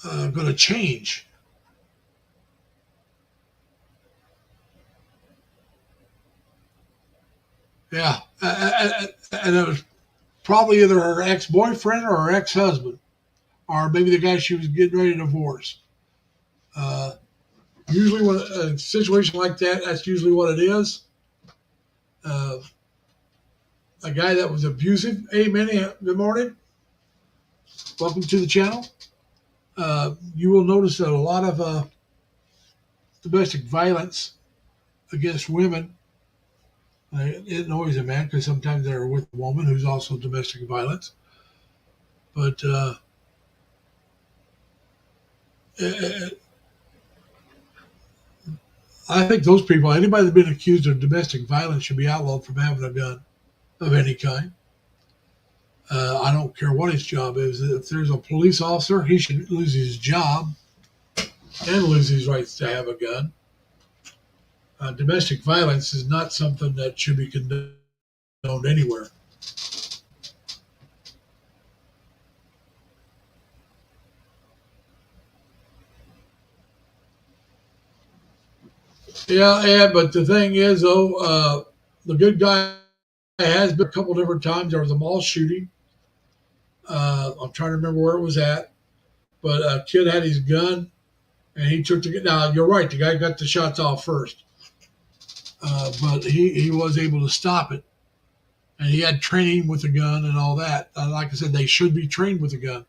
to change. Yeah, and it was probably either her ex-boyfriend or her ex-husband, or maybe the guy she was getting ready to divorce. Uh, Usually, when a situation like that, that's usually what it is. Uh, a guy that was abusive. Hey, Manny, good morning. Welcome to the channel. You will notice that a lot of domestic violence against women. It isn't always a man because sometimes they're with a woman who's also domestic violence. But I think those people, anybody that's been accused of domestic violence, should be outlawed from having a gun of any kind. I don't care what his job is. If there's a police officer, he should lose his job and lose his rights to have a gun. Domestic violence is not something that should be condoned anywhere. Yeah, but the thing is, though, the good guy has been a couple different times. There was a mall shooting. I'm trying to remember where it was at, but a kid had his gun and he took the. Now you're right, the guy got the shots off first, but he was able to stop it, and he had training with a gun and all that. Like I said, they should be trained with a gun.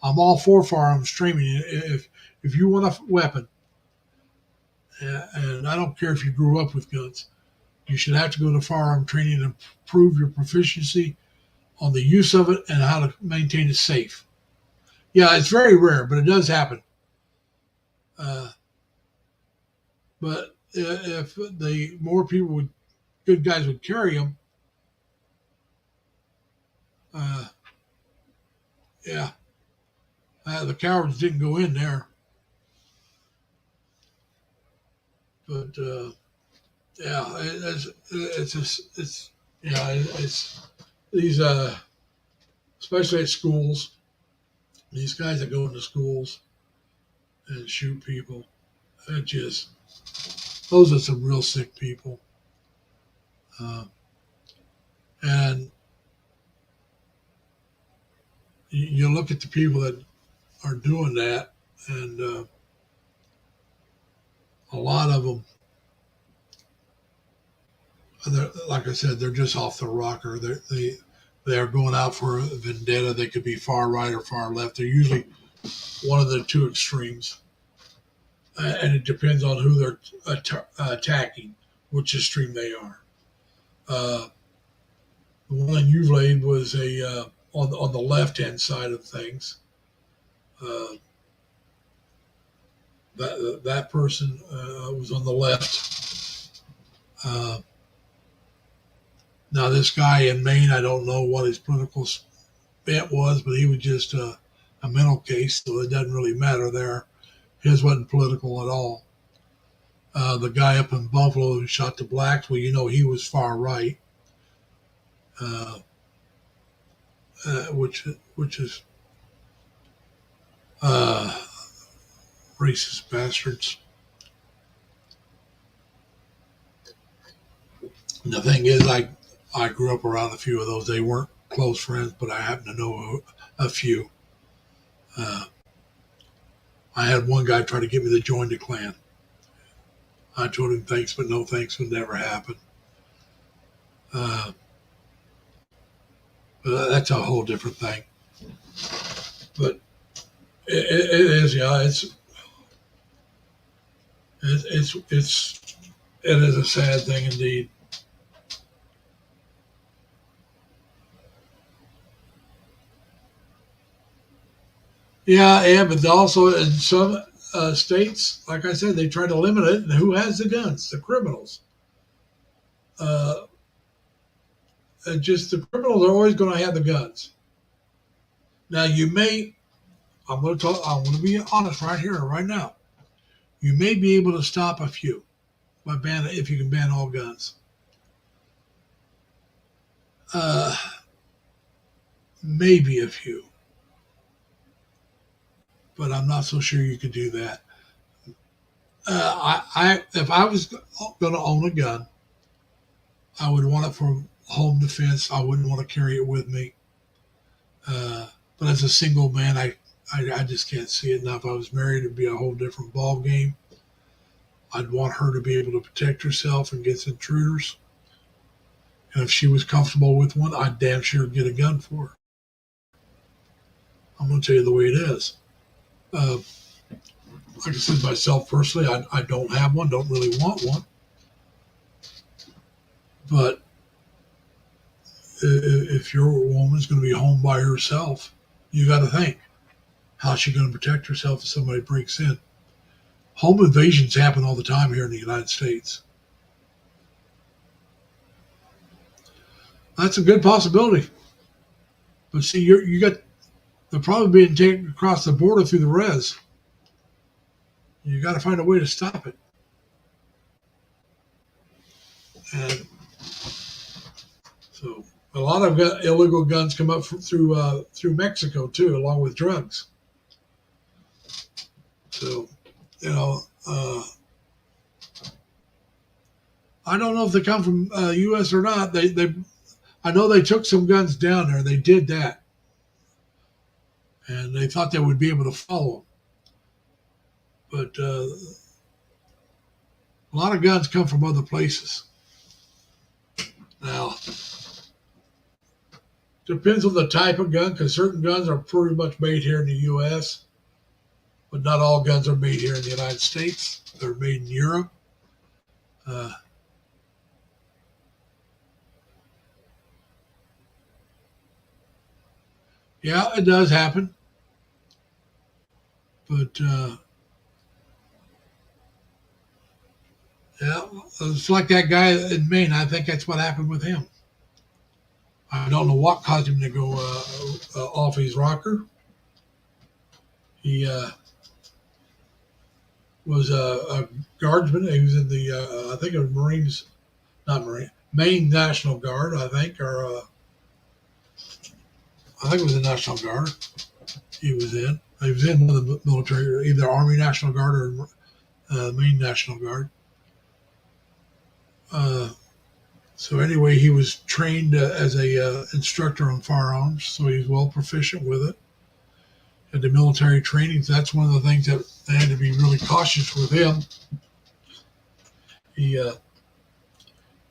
I'm all for firearms training. If you want a weapon, and I don't care if you grew up with guns, you should have to go to firearm training and prove your proficiency on the use of it and how to maintain it safe. Yeah, it's very rare, but it does happen. Uh, but if the more people would, good guys would carry them, uh, yeah, the cowards didn't go in there. But yeah, it's just, it's yeah, it's these especially at schools. These guys that go into schools and shoot people, it just those are some real sick people. Uh, and you look at the people that are doing that, and a lot of them, like I said, they're just off the rocker. They're going out for a vendetta. They could be far right or far left. They're usually one of the two extremes, and it depends on who they're attacking, which extreme they are. Uh, the one in Uvalde was a on the left hand side of things. Uh, that person was on the left. Now this guy in Maine, I don't know what his political bent was, but he was just a mental case, so it doesn't really matter there. His wasn't political at all. The guy up in Buffalo who shot the blacks, well, you know, he was far right, uh, which is uh, racist bastards. And the thing is, I grew up around a few of those. They weren't close friends, but I happen to know a few. Uh, I had one guy try to get me to join the Klan. I told him thanks, but no thanks would never happen. Uh, but that's a whole different thing. But it is, yeah. It is a sad thing indeed. Yeah, but also in some states, like I said, they try to limit it. And who has the guns? The criminals. Uh, just the criminals are always going to have the guns. Now you may. I'm going to talk. I'm going to be honest right here, right now. You may be able to stop a few by ban if you can ban all guns. Uh, Maybe a few, but I'm not so sure you could do that. If I was going to own a gun, I would want it for home defense. I wouldn't want to carry it with me. But as a single man, I just can't see it. Now, if I was married, it'd be a whole different ball game. I'd want her to be able to protect herself against intruders. And if she was comfortable with one, I'd damn sure get a gun for her. I'm going to tell you the way it is. Uh, like I said, myself personally, I don't have one, don't really want one. But if your woman's going to be home by herself, you got to think, how's she going to protect herself if somebody breaks in? Home invasions happen all the time here in the United States. That's a good possibility. But see, you got they're probably being taken across the border through the res. You got to find a way to stop it. And so a lot of illegal guns come up through Mexico too, along with drugs. So you know, I don't know if they come from U.S. or not. I know they took some guns down there. They did that, and they thought they would be able to follow them. But a lot of guns come from other places. Now, depends on the type of gun, because certain guns are pretty much made here in the U.S., but not all guns are made here in the United States. They're made in Europe. Uh, yeah, it does happen, but yeah, it's like that guy in Maine. I think that's what happened with him. I don't know what caused him to go off his rocker. He was a guardsman. He was in the I think it was Marines, not Marine, Maine National Guard. I think, or I think it was the National Guard. He was in. He was in one of the military, either Army National Guard or Maine National Guard. Uh, so anyway, he was trained as a instructor on firearms, so he was well proficient with it. At the military trainings, that's one of the things that they had to be really cautious with him. He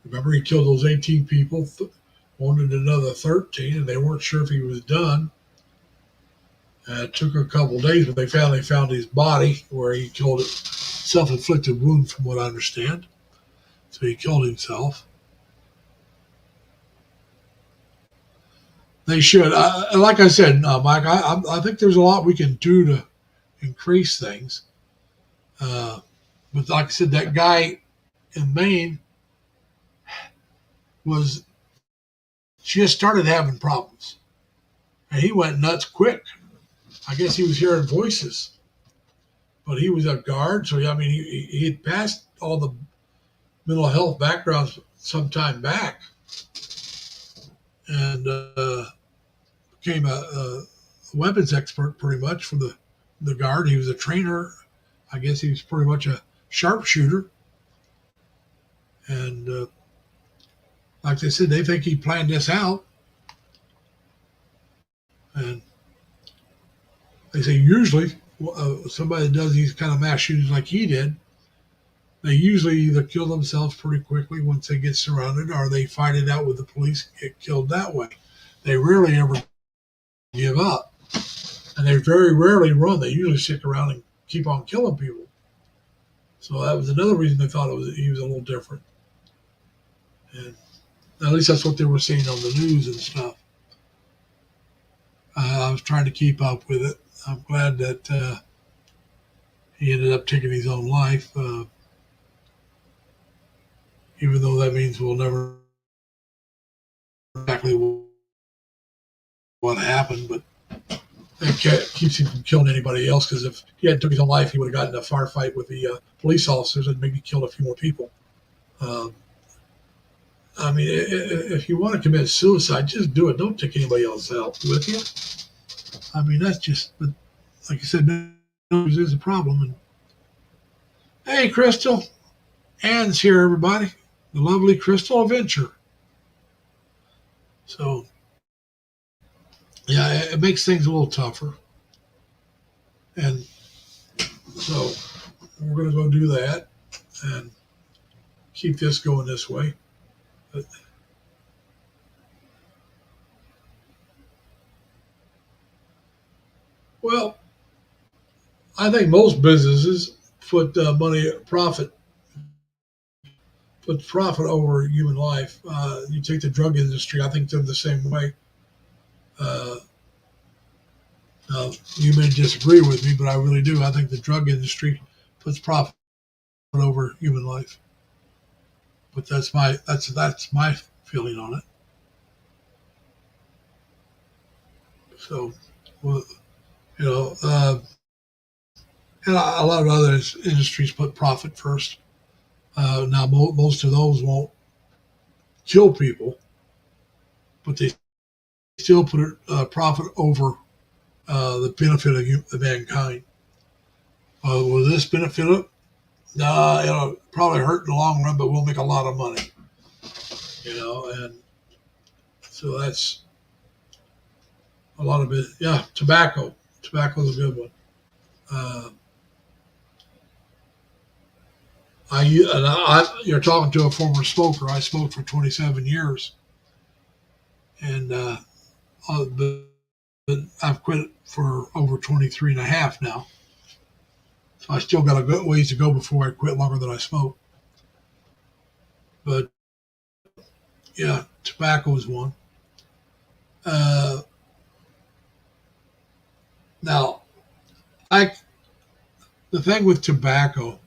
remember he killed those 18 people, wanted another 13, and they weren't sure if he was done. It took a couple of days, but they finally found his body where he killed it, self-inflicted wound, from what I understand. So he killed himself. They should, like I said, Mike. I think there's a lot we can do to increase things. But like I said, that guy in Maine was just started having problems, and he went nuts quick. I guess he was hearing voices, but he was a guard, so I mean, he had passed all the mental health backgrounds some time back, and became a weapons expert pretty much for the guard. He was a trainer. I guess he was pretty much a sharpshooter, and like they said, they think he planned this out, and they say usually somebody that does these kind of mass shootings like he did, they usually either kill themselves pretty quickly once they get surrounded, or they fight it out with the police and get killed that way. They rarely ever give up, and they very rarely run. They usually stick around and keep on killing people. So that was another reason they thought he was a little different. And at least that's what they were saying on the news and stuff. I was trying to keep up with it. I'm glad that he ended up taking his own life, even though that means we'll never know exactly what happened, but it keeps him from killing anybody else, because if he hadn't took his own life, he would have gotten in a firefight with the police officers and maybe killed a few more people. I mean, if you want to commit suicide, just do it. Don't take anybody else out with you. I mean, that's just, but like you said, there's a problem. And hey, Crystal, Ann's here, everybody. The lovely Crystal Adventure. So, yeah, it makes things a little tougher. And so we're going to go do that and keep this going this way. But, well, I think most businesses put profit over human life. You take the drug industry, I think they're the same way. Uh, you may disagree with me, but I really do. I think the drug industry puts profit over human life. But that's my feeling on it. So, well, you know, and a lot of other industries put profit first. Now, most of those won't kill people, but they still put profit over the benefit of mankind. Will this benefit it? Nah, it'll probably hurt in the long run, but we'll make a lot of money. And so that's a lot of it. Yeah, tobacco. Tobacco is a good one. Uh, you're talking to a former smoker. I smoked for 27 years, and but I've quit for over 23 and a half now. So I still got a good ways to go before I quit longer than I smoke. But yeah, tobacco is one. Uh, Now, I the thing with tobacco,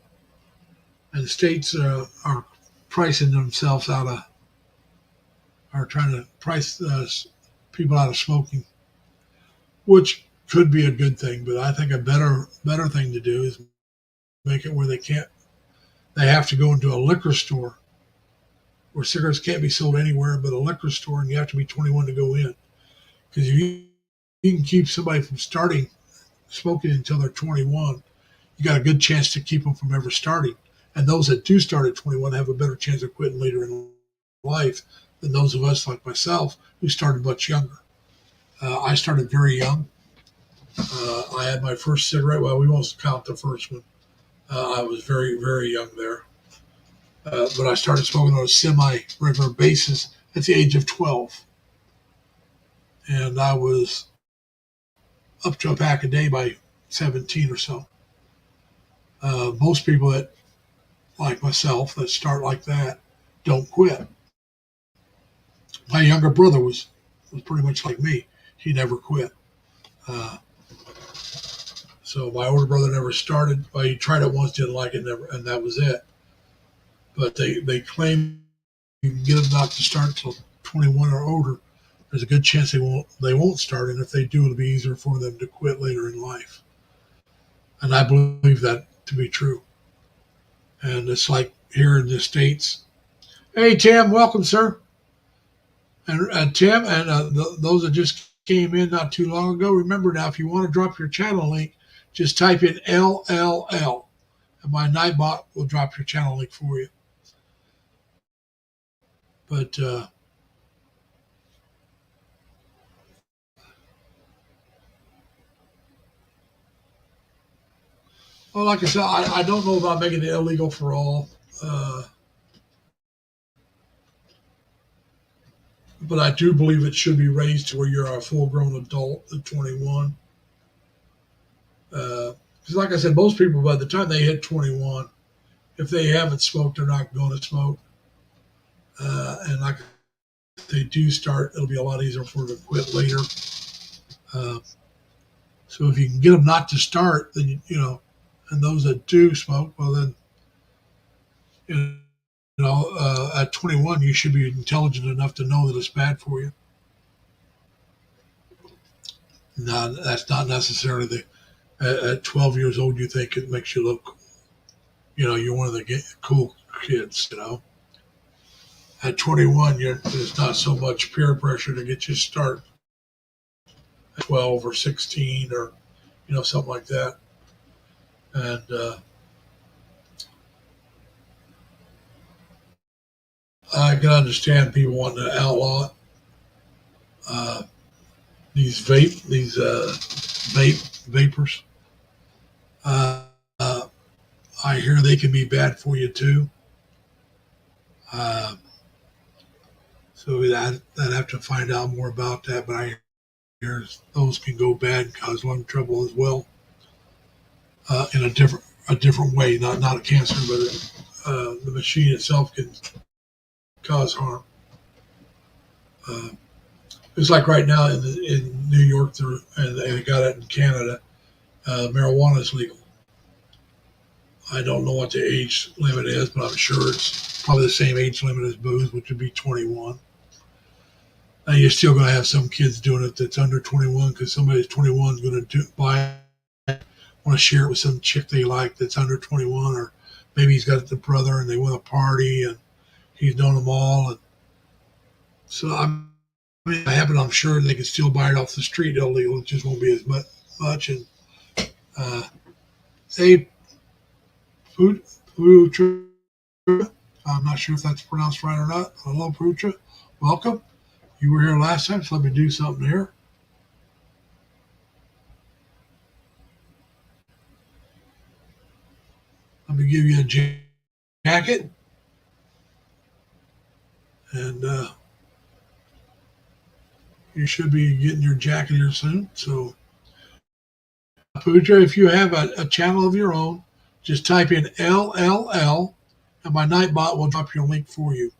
and the states are pricing themselves out of, are trying to price people out of smoking, which could be a good thing. But I think a better thing to do is make it where they have to go into a liquor store where cigarettes can't be sold anywhere but a liquor store, and you have to be 21 to go in. Because if you can keep somebody from starting smoking until they're 21, you got a good chance to keep them from ever starting. And those that do start at 21 have a better chance of quitting later in life than those of us like myself who started much younger. I started very young. I had my first cigarette. Well, we won't count the first one. I was very, very young there. But I started smoking on a semi-regular basis at the age of 12. And I was up to a pack a day by 17 or so. Most people that, like myself, that start like that don't quit. My younger brother was pretty much like me. He never quit. Uh, so my older brother never started. Well, he tried it once, didn't like it, never, and that was it. But they claim you can get them not to start until 21 or older. There's a good chance they won't start, and if they do, it'll be easier for them to quit later in life. And I believe that to be true. And it's like here in the States. Hey, Tim, welcome, sir. And Tim, and those that just came in not too long ago, remember now, if you want to drop your channel link, just type in LLL, and my Nightbot will drop your channel link for you. But well, like I said, I don't know about making it illegal for all, but I do believe it should be raised to where you're a full-grown adult at 21. Because, like I said, most people by the time they hit 21, if they haven't smoked, they're not going to smoke. And like if they do start, it'll be a lot easier for them to quit later. Uh, so if you can get them not to start, then and those that do smoke, well then, at 21 you should be intelligent enough to know that it's bad for you. Now that's not necessarily at 12 years old you think it makes you look cool. You're one of the cool kids. At 21, there's not so much peer pressure to get you to start at 12 or 16 or something like that. And I can understand people wanting to outlaw these vapors. Uh, uh, I hear they can be bad for you too. Uh, so I'd have to find out more about that. But I hear those can go bad and cause lung trouble as well, in a different way. Not a cancer, but the machine itself can cause harm. It's like right now in New York, and they got it in Canada. Marijuana is legal. I don't know what the age limit is, but I'm sure it's probably the same age limit as booze, which would be 21. You're still going to have some kids doing it that's under 21 because somebody's 21 is going to buy it, want to share it with some chick they like that's under 21, or maybe he's got the brother and they want to party and he's known them all. And so I mean, if it happened, I'm sure they can still buy it off the street illegal. It just won't be as much. And hey, Putra, I'm not sure if that's pronounced right or not. Hello, Putra. Welcome. You were here last time, so let me do something here. Let me give you a jacket. And you should be getting your jacket here soon. So, Pooja, if you have a channel of your own, just type in LLL, and my Nightbot will drop your link for you.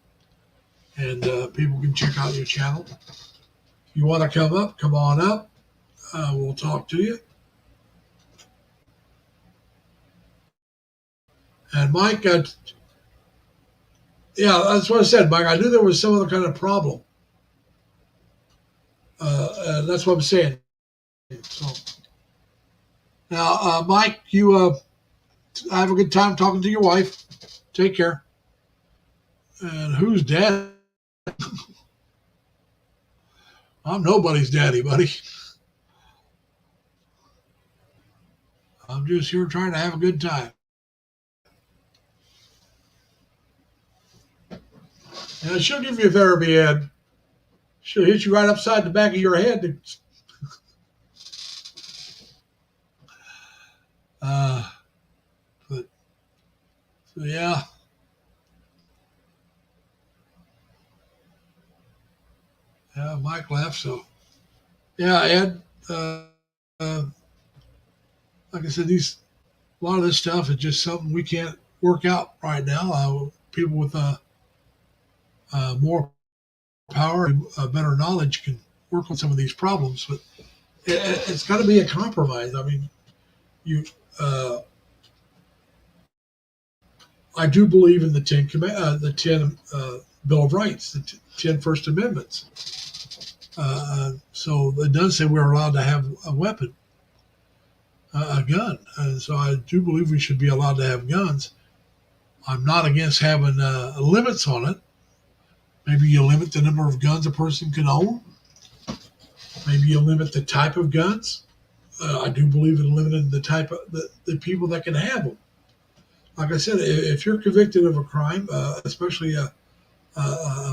And people can check out your channel. If you want to come up, come on up. We'll talk to you. And Mike, yeah, that's what I said, Mike. I knew there was some other kind of problem. That's what I'm saying. So now, Mike, you have a good time talking to your wife. Take care. And who's dad? I'm nobody's daddy, buddy. I'm just here trying to have a good time. And she'll give you therapy, Ed. She'll hit you right upside the back of your head. But so yeah. Yeah, Mike left. So yeah, Ed. Like I said, a lot of this stuff is just something we can't work out right now. People with more power and better knowledge can work on some of these problems, but it's got to be a compromise. I mean, you. I do believe in the 10 Bill of Rights, the 10 First Amendments. So it does say we're allowed to have a weapon, a gun. And so I do believe we should be allowed to have guns. I'm not against having limits on it. Maybe you limit the number of guns a person can own. Maybe you limit the type of guns. I do believe in limiting the type of the people that can have them. Like I said, if you're convicted of a crime, especially a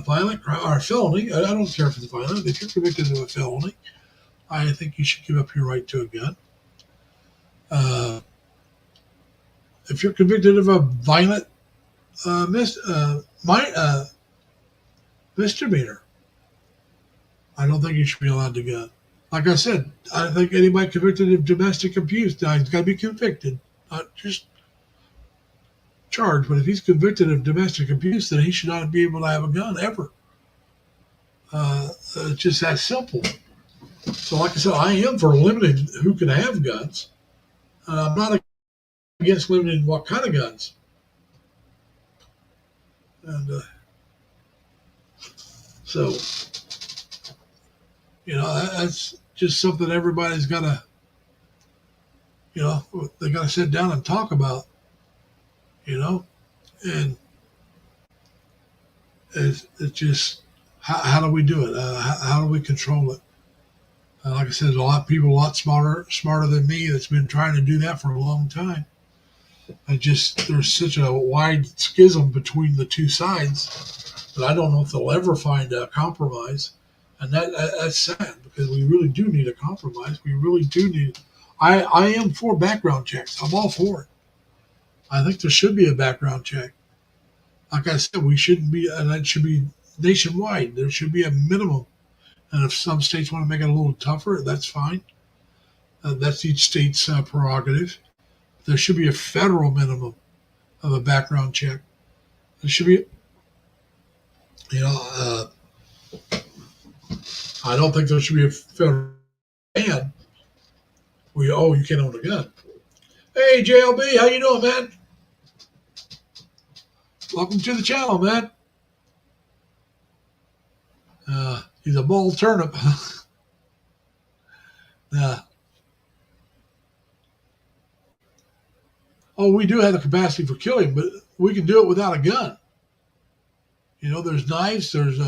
violent crime or a felony, I don't care if it's violent. If you're convicted of a felony, I think you should give up your right to a gun. If you're convicted of a violent misdemeanor, I don't think you should be allowed to gun. Like I said, I think anybody convicted of domestic abuse, now he's got to be convicted, not just charged. But if he's convicted of domestic abuse, then he should not be able to have a gun ever. It's just that simple. So, like I said, I am for limiting who can have guns. I'm not against limiting what kind of guns. And so, that's just something everybody's got to, they got to sit down and talk about, and it's just, how do we do it? How do we control it? Like I said, a lot of people a lot smarter than me that's been trying to do that for a long time. There's such a wide schism between the two sides that I don't know if they'll ever find a compromise. And that's sad, because we really do need a compromise. We really do need. I am for background checks. I'm all for it. I think there should be a background check. Like I said, we shouldn't be, and it should be nationwide. There should be a minimum. And if some states want to make it a little tougher, that's fine. That's each state's prerogative. There should be a federal minimum of a background check. There should be, I don't think there should be a federal ban where you can't own a gun. Hey, JLB, how you doing, man? Welcome to the channel, man. He's a bald turnip. Yeah. Oh, we do have the capacity for killing, but we can do it without a gun. You know, there's knives, there's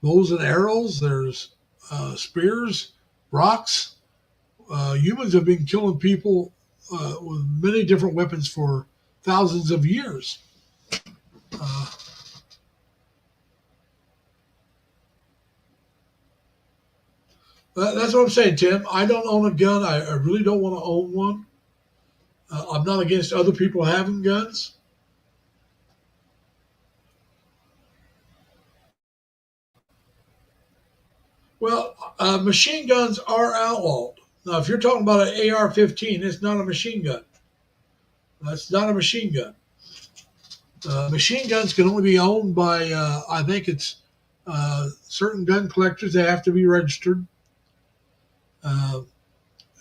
bows and arrows, there's spears, rocks. Humans have been killing people with many different weapons for thousands of years. Uh, that's what I'm saying, Tim. I don't own a gun. I really don't want to own one. I'm not against other people having guns. Well, machine guns are outlawed. Now, if you're talking about an AR-15, it's not a machine gun. That's not a machine gun. Machine guns can only be owned by, I think it's certain gun collectors. They have to be registered. Uh,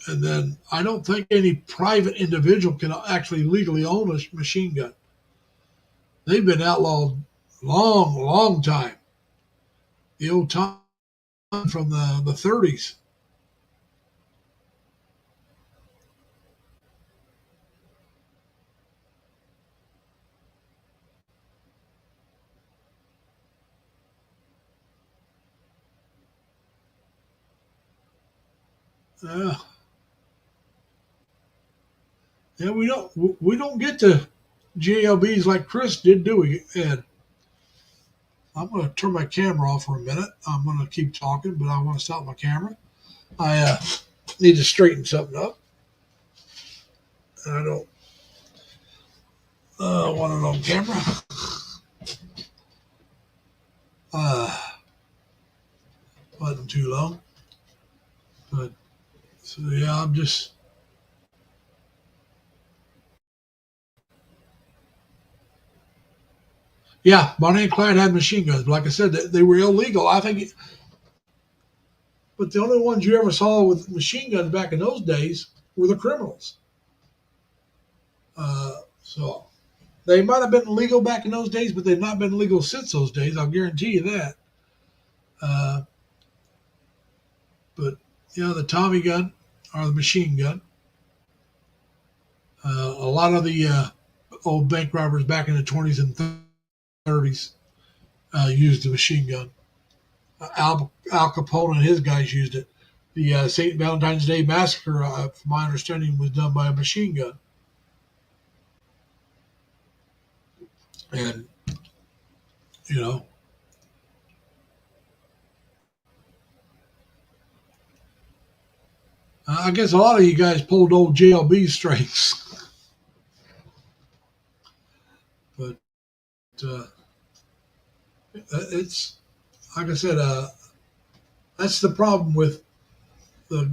and then I don't think any private individual can actually legally own a machine gun. They've been outlawed long, long time. The old time from the 30s. Uh, yeah, we don't get to GLBs like Chris did, do we, Ed? I'm going to turn my camera off for a minute. I'm going to keep talking, but I want to stop my camera. I need to straighten something up. I don't want it on camera. Uh, wasn't too long, but so yeah, I'm just yeah. Bonnie and Clyde had machine guns, but like I said, they were illegal. I think, but the only ones you ever saw with machine guns back in those days were the criminals. So they might have been legal back in those days, but they've not been legal since those days. I'll guarantee you that. Uh, but yeah, the Tommy gun or the machine gun. A lot of the old bank robbers back in the 20s and 30s used the machine gun. Al Capone and his guys used it. The St. Valentine's Day massacre, from my understanding, was done by a machine gun. And you know, I guess a lot of you guys pulled old JLB strengths, but uh, it's like I said, that's the problem with the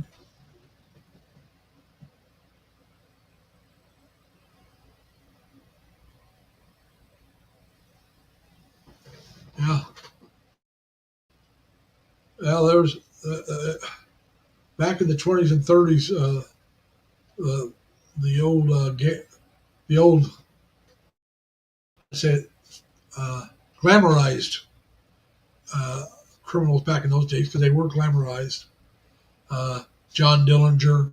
yeah. Well, there was back in the 20s and 30s, uh, the old the old say uh, glamorized uh, criminals back in those days because they were glamorized. Uh, John Dillinger,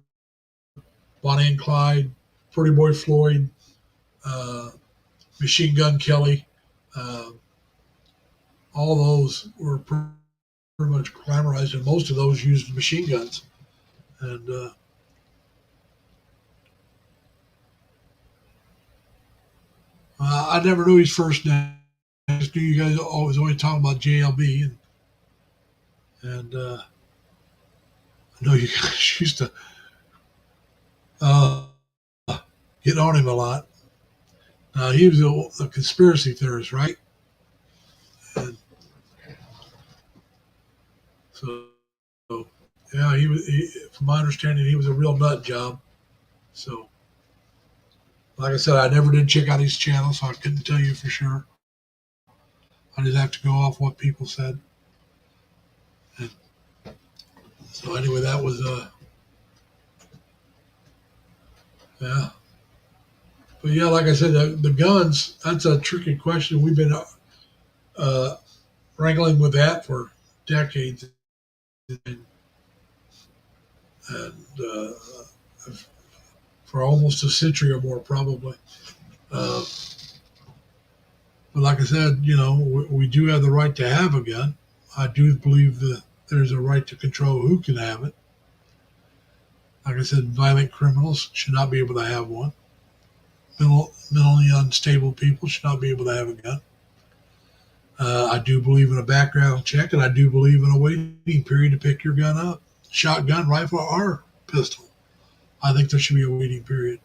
Bonnie and Clyde, Pretty Boy Floyd, uh, Machine Gun Kelly, uh, all those were pretty much glamorized, and most of those used machine guns. And I never knew his first name. I just knew you guys always only talking about JLB, and I know you guys used to uh, get on him a lot. He was a conspiracy theorist, right? And so, so yeah, from my understanding, he was a real nut job. So, like I said, I never did check out his channel, so I couldn't tell you for sure. I just have to go off what people said. And so anyway, that was yeah. But yeah, like I said, the guns, that's a tricky question. We've been uh, wrangling with that for decades, and, and for almost a century or more, probably. Uh, but like I said, we do have the right to have a gun. I do believe that there's a right to control who can have it. Like I said, violent criminals should not be able to have one. Mentally unstable people should not be able to have a gun. I do believe in a background check, and I do believe in a waiting period to pick your gun up. Shotgun, rifle, or pistol. I think there should be a waiting period.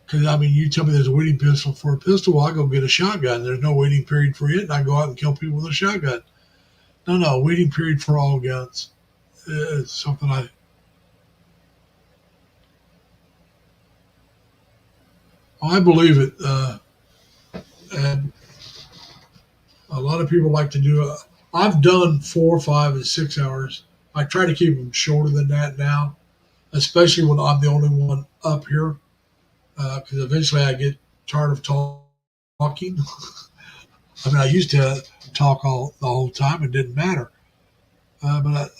Because, I mean, you tell me there's a waiting pistol for a pistol, well, I go get a shotgun. There's no waiting period for it, and I go out and kill people with a shotgun. No, waiting period for all guns. It's something I believe it. And a lot of people like to do it. I've done 4, 5, and 6 hours. I try to keep them shorter than that now, especially when I'm the only one up here, because eventually I get tired of talking. I mean, I used to talk the whole time. It didn't matter. But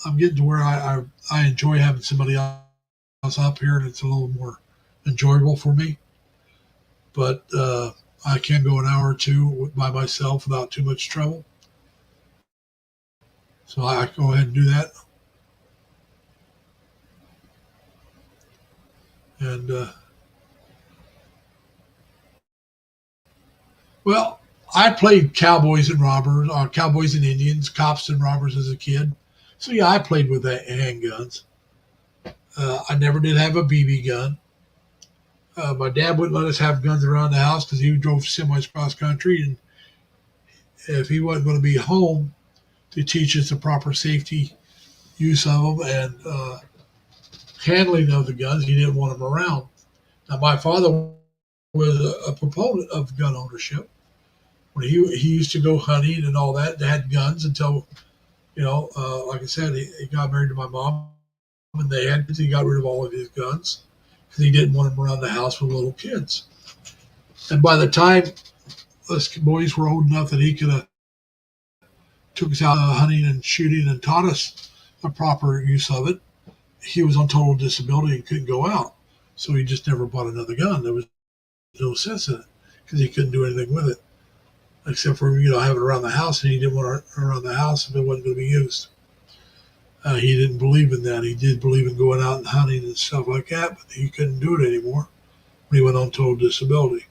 I'm getting to where I enjoy having somebody else up here, and it's a little more enjoyable for me. But I can go an hour or two by myself without too much trouble. So I go ahead and do that. And well, I played cowboys and robbers, or cowboys and Indians, cops and robbers as a kid. So yeah, I played with that handguns. I never did have a BB gun. My dad wouldn't let us have guns around the house because he drove semis cross country, and if he wasn't going to be home to teach us the proper safety use of them and handling of the guns, he didn't want them around. Now, my father was a proponent of gun ownership. When he used to go hunting and all that, they had guns until, like I said, he got married to my mom, and he got rid of all of his guns because he didn't want them around the house with little kids. And by the time us boys were old enough that he could have took us out hunting and shooting and taught us the proper use of it, he was on total disability and couldn't go out. So he just never bought another gun. There was no sense in it because he couldn't do anything with it except for have it around the house, and he didn't want it around the house if it wasn't going to be used. He didn't believe in that. He did believe in going out and hunting and stuff like that, but he couldn't do it anymore when he went on total disability.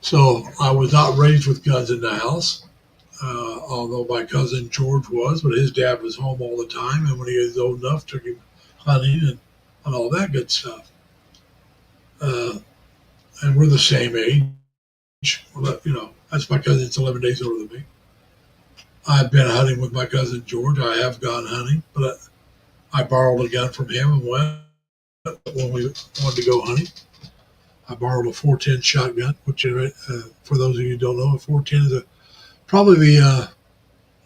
So I was not raised with guns in the house, although my cousin George was, but his dad was home all the time, and when he was old enough, took him hunting and all that good stuff. And we're the same age. Well, that's my cousin. It's 11 days older than me. I've been hunting with my cousin George. I have gone hunting, but I borrowed a gun from him and went when we wanted to go hunting. I borrowed a 410 shotgun, which, for those of you who don't know, a 410 is probably the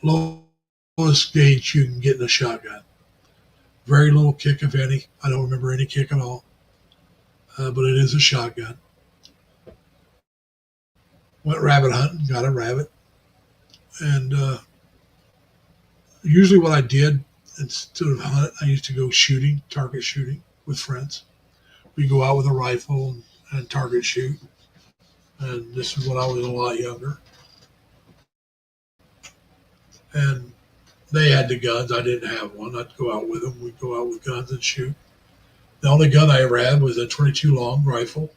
lowest gauge you can get in a shotgun. Very little kick, if any. I don't remember any kick at all, but it is a shotgun. Went rabbit hunting, got a rabbit, and usually what I did instead of hunting, I used to go shooting, target shooting with friends. We go out with a rifle and target shoot. And this is when I was a lot younger. And they had the guns. I didn't have one. I'd go out with them. We'd go out with guns and shoot. The only gun I ever had was a 22 long rifle.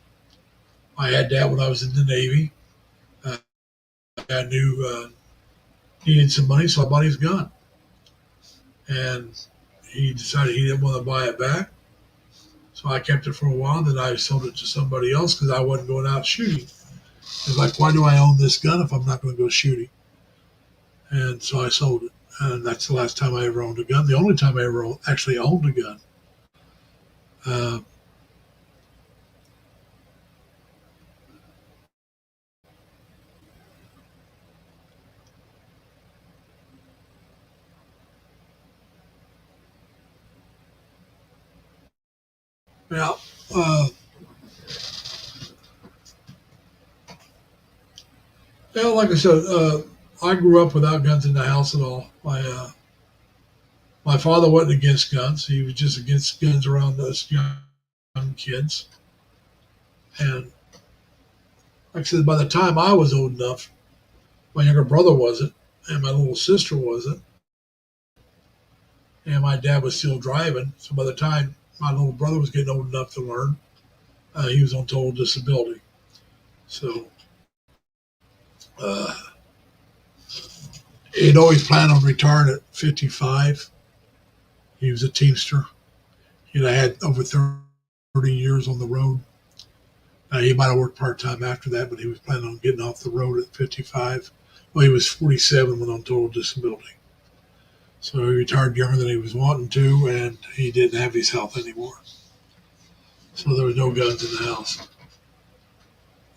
I had that when I was in the Navy. I knew needed some money, so I bought his gun. And he decided he didn't want to buy it back. So I kept it for a while. Then I sold it to somebody else because I wasn't going out shooting. It's like, why do I own this gun if I'm not going to go shooting? And so I sold it. And that's the last time I ever owned a gun. The only time I ever actually owned a gun. Uh, yeah. Uh, Yeah, like I said, I grew up without guns in the house at all. My father wasn't against guns. He was just against guns around us young kids. And like I said, by the time I was old enough, my younger brother wasn't, and my little sister wasn't, and my dad was still driving. So by the time my little brother was getting old enough to learn, he was on total disability. So uh, he'd always planned on retiring at 55. He was a Teamster. He had over 30 years on the road. He might have worked part time after that, but he was planning on getting off the road at 55. Well, he was 47 when on total disability. So he retired younger than he was wanting to, and he didn't have his health anymore. So there was no guns in the house.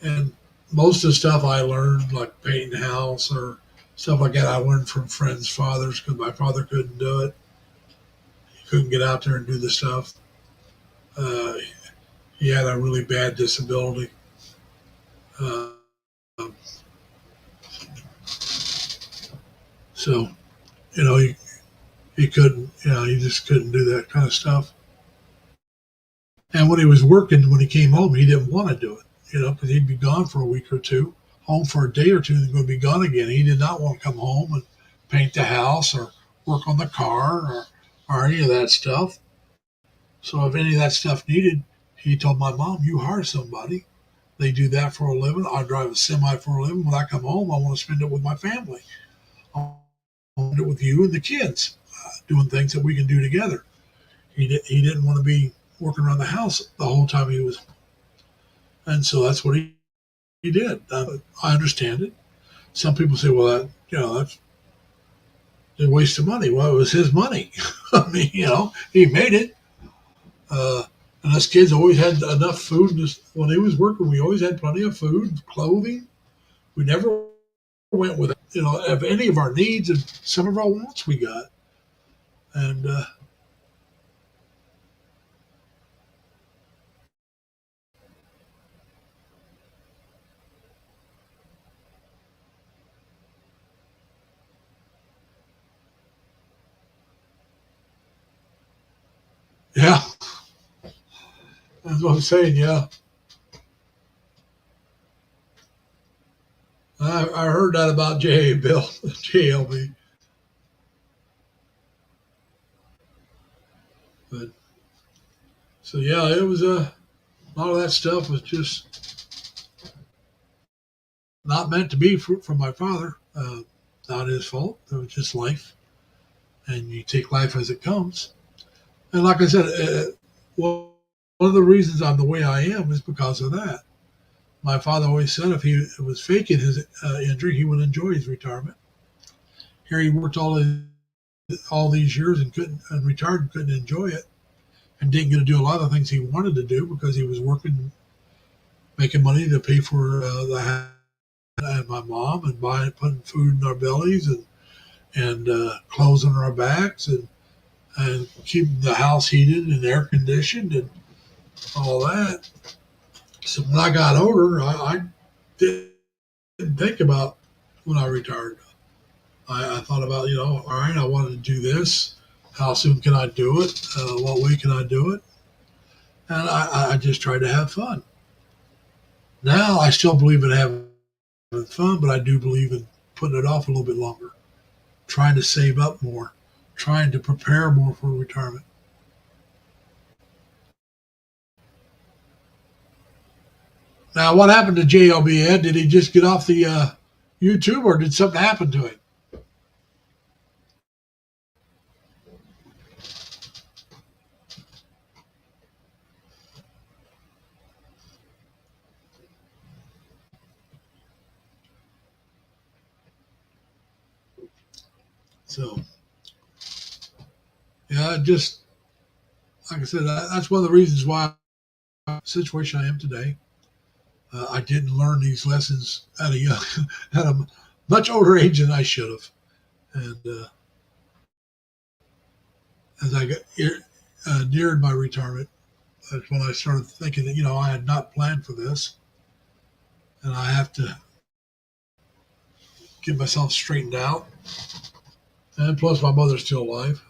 And most of the stuff I learned, like painting the house or stuff like that, I learned from friends' fathers because my father couldn't do it. He couldn't get out there and do the stuff. Uh, he had a really bad disability. Uh, so, you know, he couldn't, he just couldn't do that kind of stuff. And when he was working, when he came home, he didn't want to do it, because he'd be gone for a week or two, home for a day or two, then going to be gone again. He did not want to come home and paint the house or work on the car or any of that stuff. So if any of that stuff needed, he told my mom, you hire somebody. They do that for a living. I drive a semi for a living. When I come home, I want to spend it with my family. I want to spend it with you and the kids, doing things that we can do together. He didn't want to be working around the house the whole time he was. And so that's what he did. I understand it. Some people say, well, that's a waste of money. Well, it was his money. I mean, he made it. And us kids always had enough food. When he was working, we always had plenty of food, clothing. We never went with, of any of our needs and some of our wants we got. And yeah, that's what I'm saying. Yeah, I heard that about J.A. Bill, JLB. But so yeah, it was a lot of that stuff was just not meant to be from my father. Not his fault. It was just life, and you take life as it comes. And like I said, one of the reasons I'm the way I am is because of that. My father always said if he was faking his injury, he would enjoy his retirement. Here he worked all these years and retired and couldn't enjoy it, and didn't get to do a lot of things he wanted to do because he was working, making money to pay for the house and my mom and putting food in our bellies and clothes on our backs and keeping the house heated and air conditioned and all that. So when I got older, I didn't think about when I retired. I thought about, all right, I wanted to do this. How soon can I do it? What way can I do it? And I just tried to have fun. Now I still believe in having fun, but I do believe in putting it off a little bit longer, trying to save up more, trying to prepare more for retirement. Now, what happened to JLB, Ed? Did he just get off the YouTube, or did something happen to him? So, yeah, just like I said, that's one of the reasons why I'm in the situation I am today. I didn't learn these lessons at a young, at a much older age than I should have. And as I got neared my retirement, that's when I started thinking that I had not planned for this, and I have to get myself straightened out. And plus, my mother's still alive.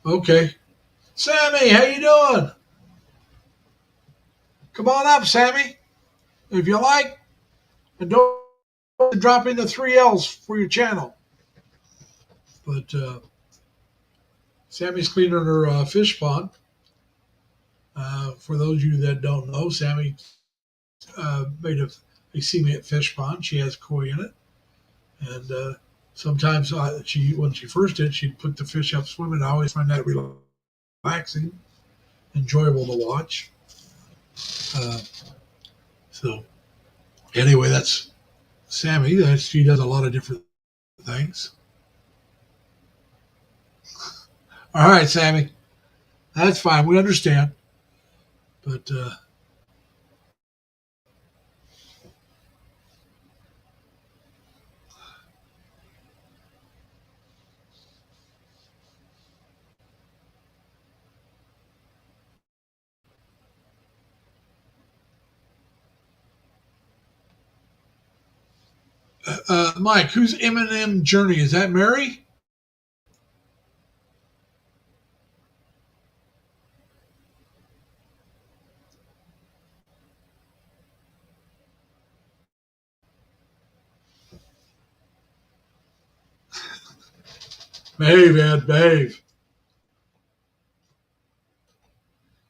Okay. Sammy, how you doing? Come on up, Sammy, if you like. And don't drop in the 3Ls for your channel. But Sammy's cleaning her fish pond. For those of you that don't know, Sammy made a cement fish pond. She has koi in it. And sometimes when she first did, she'd put the fish out swimming. I always find that relaxing, enjoyable to watch. Uh, so anyway, that's Sammy. She does a lot of different things. All right, Sammy. That's fine. We understand. But Mike, who's Eminem Journey? Is that Mary? Behave, Ed, behave.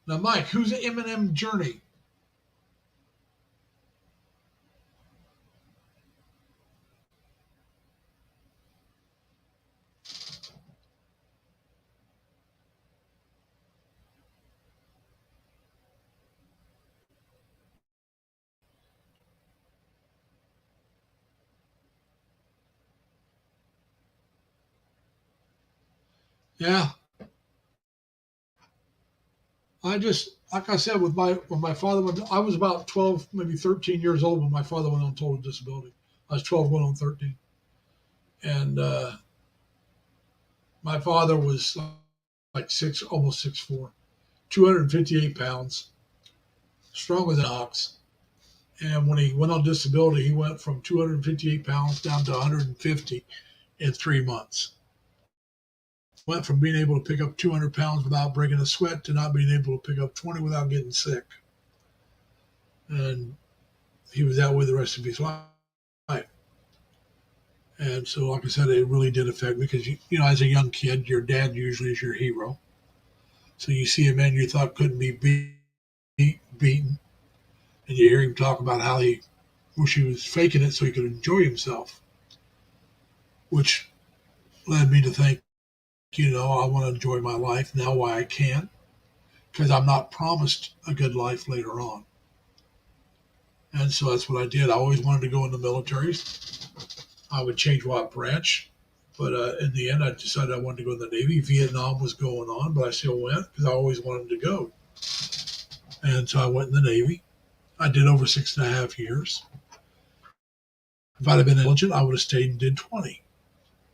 Now, Mike, who's Eminem Journey? Yeah, like I said, with my father, when I was about 12, maybe 13 years old when my father went on total disability. I was 12 going on 13. And my father was like almost 6'4", 258 pounds, strong as an ox. And when he went on disability, he went from 258 pounds down to 150 in 3 months. Went from being able to pick up 200 pounds without breaking a sweat to not being able to pick up 20 without getting sick. And he was that way the rest of his life. And so, like I said, it really did affect me because, as a young kid, your dad usually is your hero. So you see a man you thought couldn't be beaten, and you hear him talk about how he wish he was faking it so he could enjoy himself, which led me to think, I want to enjoy my life now while I can, because I'm not promised a good life later on. And so that's what I did. I always wanted to go in the military. I would change what branch, but in the end, I decided I wanted to go in the Navy. Vietnam was going on, but I still went because I always wanted to go. And so I went in the Navy. I did over 6.5 years. If I'd have been intelligent, I would have stayed and did 20.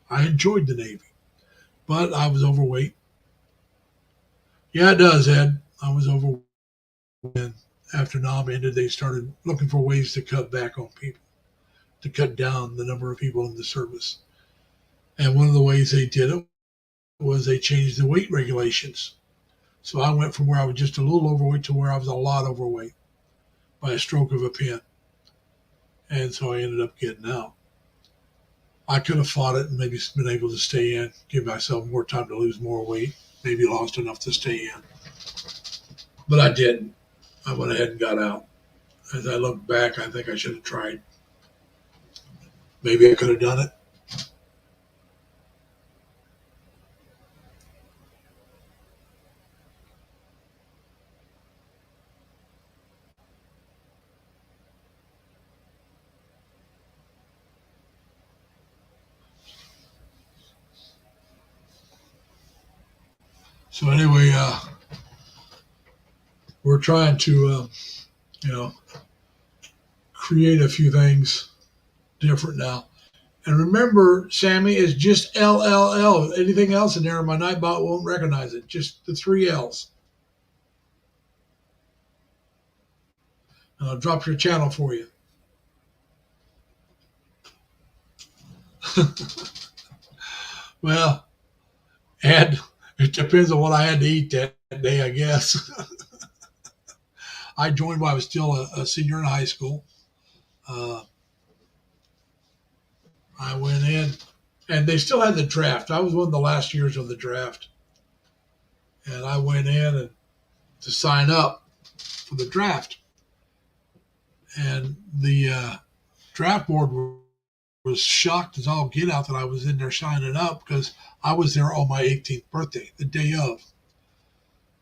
I enjoyed the Navy, but I was overweight. Yeah, it does, Ed. I was overweight. And after NAM ended, they started looking for ways to cut back on people, to cut down the number of people in the service. And one of the ways they did it was they changed the weight regulations. So I went from where I was just a little overweight to where I was a lot overweight by a stroke of a pen. And so I ended up getting out. I could have fought it and maybe been able to stay in, give myself more time to lose more weight, maybe lost enough to stay in. But I didn't. I went ahead and got out. As I look back, I think I should have tried. Maybe I could have done it. So anyway, we're trying to, create a few things different now. And remember, Sammy is just LLL. Anything else in there, my Nightbot won't recognize it. Just the 3Ls. And I'll drop your channel for you. Well, and it depends on what I had to eat that day, I guess. I joined while I was still a senior in high school. Uh, I went in, and they still had the draft. I was one of the last years of the draft, and I went in and to sign up for the draft, and the draft board was shocked as all get out that I was in there signing up because I was there on my 18th birthday, the day of.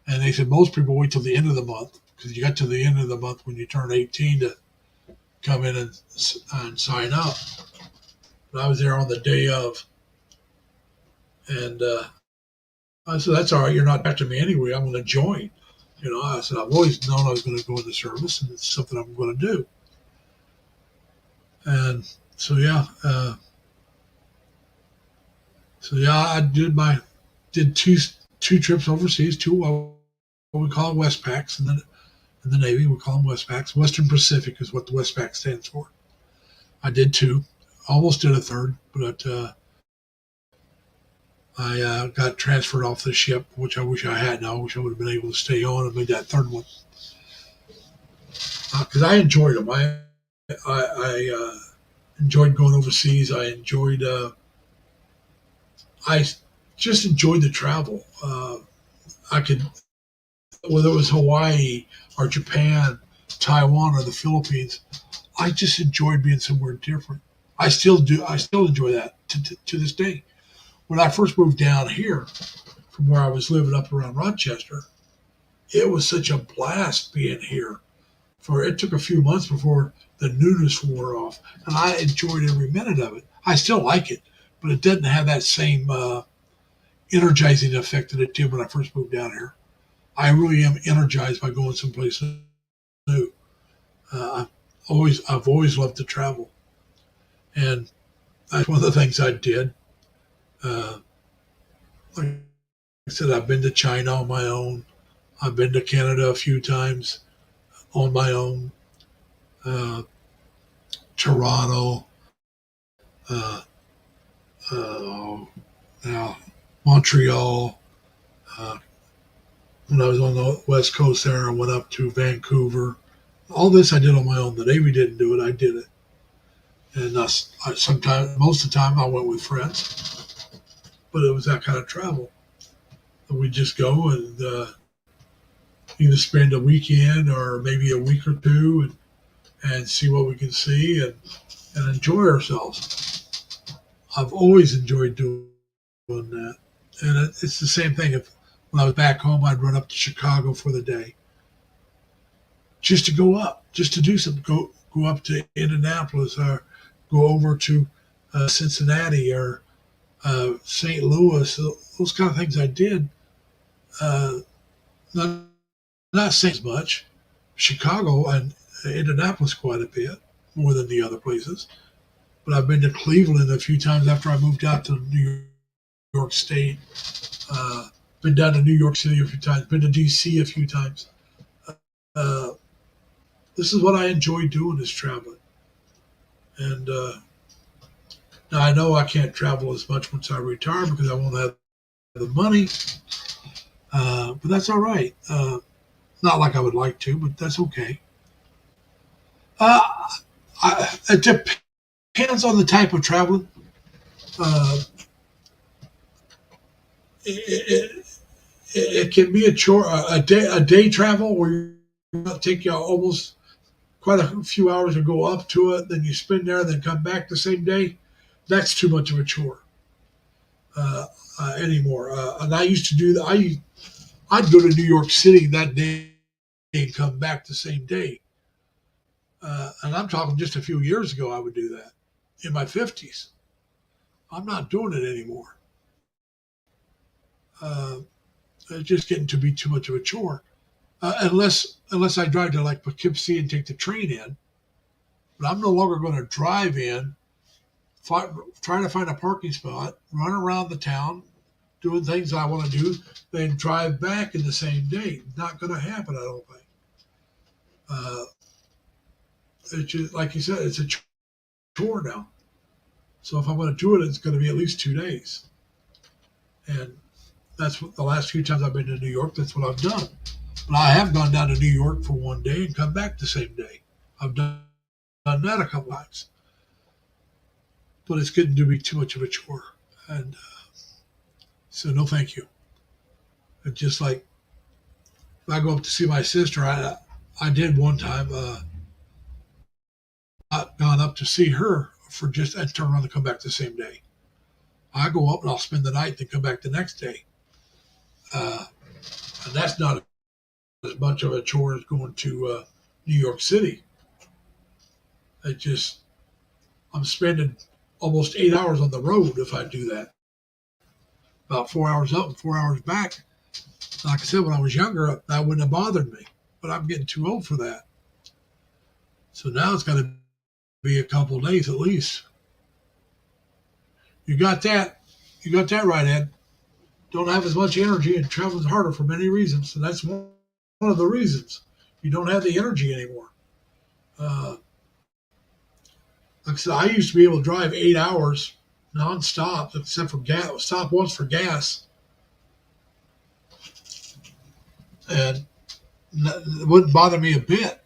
And they said most people wait till the end of the month because you got to the end of the month when you turn 18 to come in and sign up. But I was there on the day of, and I said, "That's all right. You're not after me anyway. I'm going to join." I said, "I've always known I was going to go into service, and it's something I'm going to do." And so yeah, I did two trips overseas, two what we call Westpacs, and then in the Navy we call them Westpacs. Western Pacific is what the Westpac stands for. I did two, almost did a third, but I got transferred off the ship, which I wish I hadn't. I wish I would have been able to stay on and made that third one because I enjoyed them. I enjoyed going overseas. I just enjoyed the travel. I could, whether it was Hawaii or Japan, Taiwan or the Philippines, I just enjoyed being somewhere different. I still do. I still enjoy that to this day. When I first moved down here from where I was living up around Rochester, it was such a blast being here. For it took a few months before the newness wore off, and I enjoyed every minute of it. I still like it, but it doesn't have that same energizing effect that it did when I first moved down here. I really am energized by going someplace new. I've always loved to travel, and that's one of the things I did. Uh, like I said, I've been to China on my own. I've been to Canada a few times on my own. Uh, Toronto, uh, uh, now Montreal. Uh, when I was on the West Coast there, I went up to Vancouver. All this I did on my own. The Navy didn't do it. I did it. And sometimes, most of the time, I went with friends. But it was that kind of travel. We just go and either spend a weekend or maybe a week or two and see what we can see and enjoy ourselves. I've always enjoyed doing that. And it's the same thing. If when I was back home, I'd run up to Chicago for the day just to go up, just to do something. Go up to Indianapolis or go over to Cincinnati or St. Louis. Those kind of things I did. Not not saying as much. Chicago and Indianapolis quite a bit more than the other places. But I've been to Cleveland a few times after I moved out to New York State. Been down to New York City a few times. Been to DC a few times. Uh, this is what I enjoy doing is traveling. And now I know I can't travel as much once I retire because I won't have the money. But that's all right. Not like I would like to, but that's okay. Uh, it depends on the type of traveling. Uh, it, it can be a chore, a day travel where you take you almost quite a few hours to go up to it, then you spend there, then come back the same day. That's too much of a chore anymore. And I used to do that. I'd go to New York City that day and come back the same day. And I'm talking just a few years ago, I would do that in my 50s. I'm not doing it anymore. Uh, it's just getting to be too much of a chore. Unless I drive to like Poughkeepsie and take the train in, but I'm no longer going to drive in, try to find a parking spot, run around the town, doing things I want to do, then drive back in the same day. Not going to happen, I don't think. Uh, it's just like you said, it's a chore now. So if I'm going to do it, it's going to be at least 2 days. And that's what the last few times I've been to New York, that's what I've done. But I have gone down to New York for one day and come back the same day. I've done that a couple times. But it's getting to be too much of a chore. And so, no, thank you. It's just like if I go up to see my sister, I did one time. I've gone up to see her for just and turn around and come back the same day. I go up and I'll spend the night, then come back the next day. Uh, and that's not as much of a chore as going to New York City. It just I'm spending almost 8 hours on the road if I do that. About 4 hours up and 4 hours back. Like I said, when I was younger, that wouldn't have bothered me. But I'm getting too old for that. So now it's got to be a couple of days at least. You got that. You got that right, Ed. Don't have as much energy and traveling harder for many reasons. And that's one of the reasons. You don't have the energy anymore. Like I said, I used to be able to drive 8 hours nonstop, except for gas. Stop once for gas, and it wouldn't bother me a bit.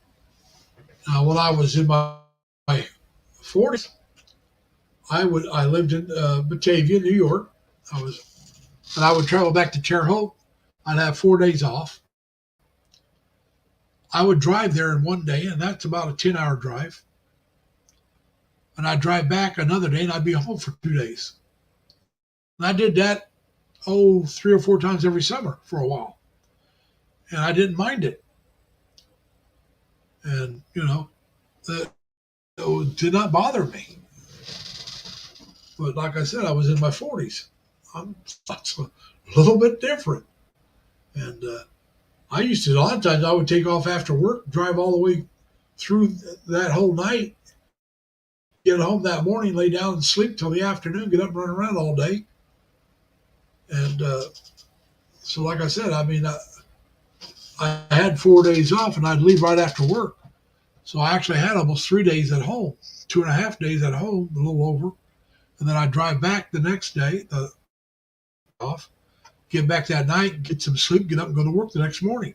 When I was in my 40s, I lived in Batavia, New York. And I would travel back to Terre Haute. I'd have 4 days off. I would drive there in one day, and that's about a 10-hour drive. And I'd drive back another day, and I'd be home for 2 days. And I did that, 3 or 4 times every summer for a while. And I didn't mind it. And, it did not bother me. But like I said, I was in my 40s. That's a little bit different. And I used to, a lot of times I would take off after work, drive all the way through that whole night, get home that morning, lay down and sleep till the afternoon, get up and run around all day. And so, like I said, I had 4 days off and I'd leave right after work. So I actually had almost 3 days at home, 2.5 days at home, a little over. And then I'd drive back the next day, off, get back that night, get some sleep, get up and go to work the next morning.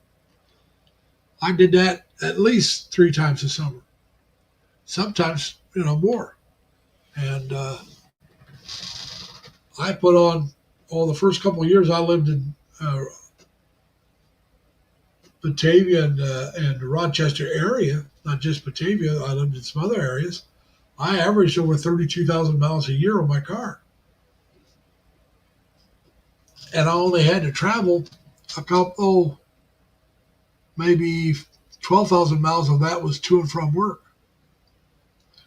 I did that at least 3 times a summer, sometimes, more. And I put on, the first couple of years I lived in Batavia and Rochester area, not just Batavia, I lived in some other areas. I averaged over 32,000 miles a year on my car. And I only had to travel maybe 12,000 miles of that was to and from work.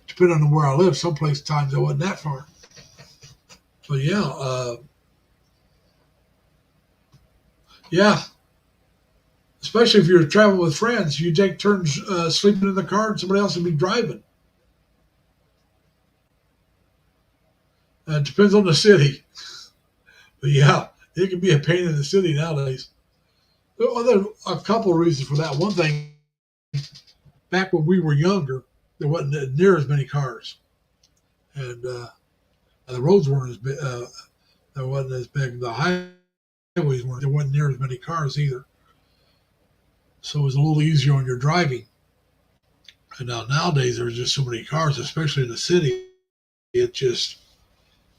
Depending on where I live, some times it wasn't that far. But yeah, especially if you're traveling with friends, you take turns sleeping in the car and somebody else will be driving. It depends on the city. But yeah, it can be a pain in the city nowadays. There are a couple of reasons for that. One thing, back when we were younger, there wasn't near as many cars. And the roads weren't as big. There wasn't as big. The highways weren't. There wasn't near as many cars either. So it was a little easier on your driving. And nowadays there's just so many cars, especially in the city. It just,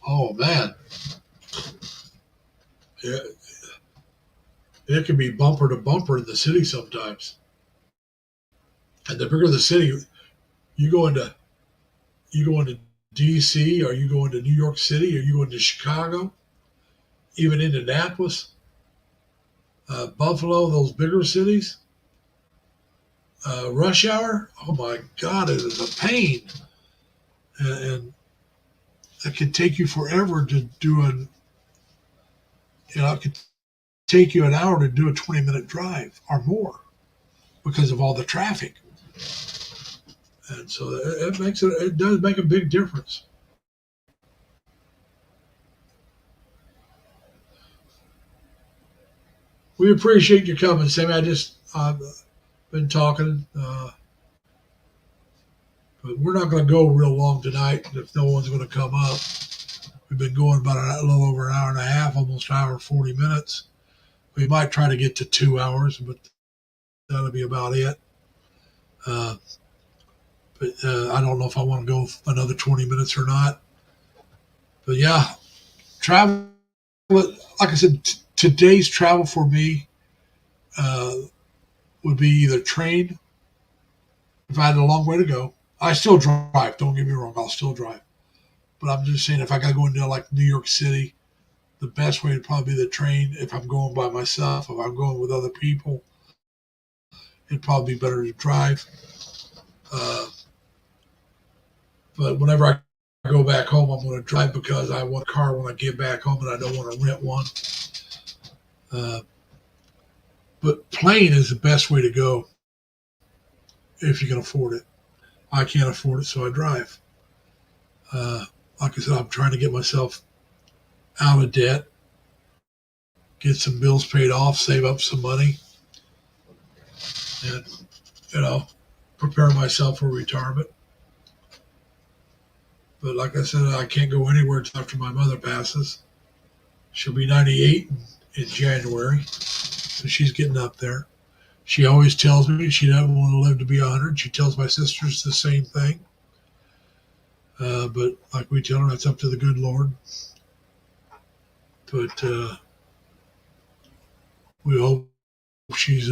oh man, it can be bumper to bumper in the city sometimes. And the bigger the city, you go into DC, or you go into New York City, or you go into Chicago, even Indianapolis, Buffalo, those bigger cities. Rush hour, oh my God, it is a pain. And it can take you forever to do it could take you an hour to do a 20-minute drive or more because of all the traffic. And so it does make a big difference. We appreciate you coming, Sammy. I've been talking, But we're not going to go real long tonight if no one's going to come up. We've been going about a little over an hour and a half, almost an hour and 40 minutes. We might try to get to 2 hours, but that'll be about it. Uh, but I don't know if I want to go another 20 minutes or not. But yeah, travel, like I said, today's travel for me uh, would be either train if I had a long way to go. I still drive, don't get me wrong, I'll still drive. But I'm just saying if I got to go into like New York City, the best way would probably be the train. If I'm going by myself, if I'm going with other people, it'd probably be better to drive. Uh, but whenever I go back home, I'm going to drive because I want a car when I get back home and I don't want to rent one. Uh, but plane is the best way to go if you can afford it. I can't afford it, so I drive. Like I said, I'm trying to get myself out of debt, get some bills paid off, save up some money, and you know, prepare myself for retirement. But like I said, I can't go anywhere until after my mother passes. She'll be 98 in January, so she's getting up there. She always tells me she doesn't want to live to be 100. She tells my sisters the same thing. But like we tell her, it's up to the good Lord. But we hope she's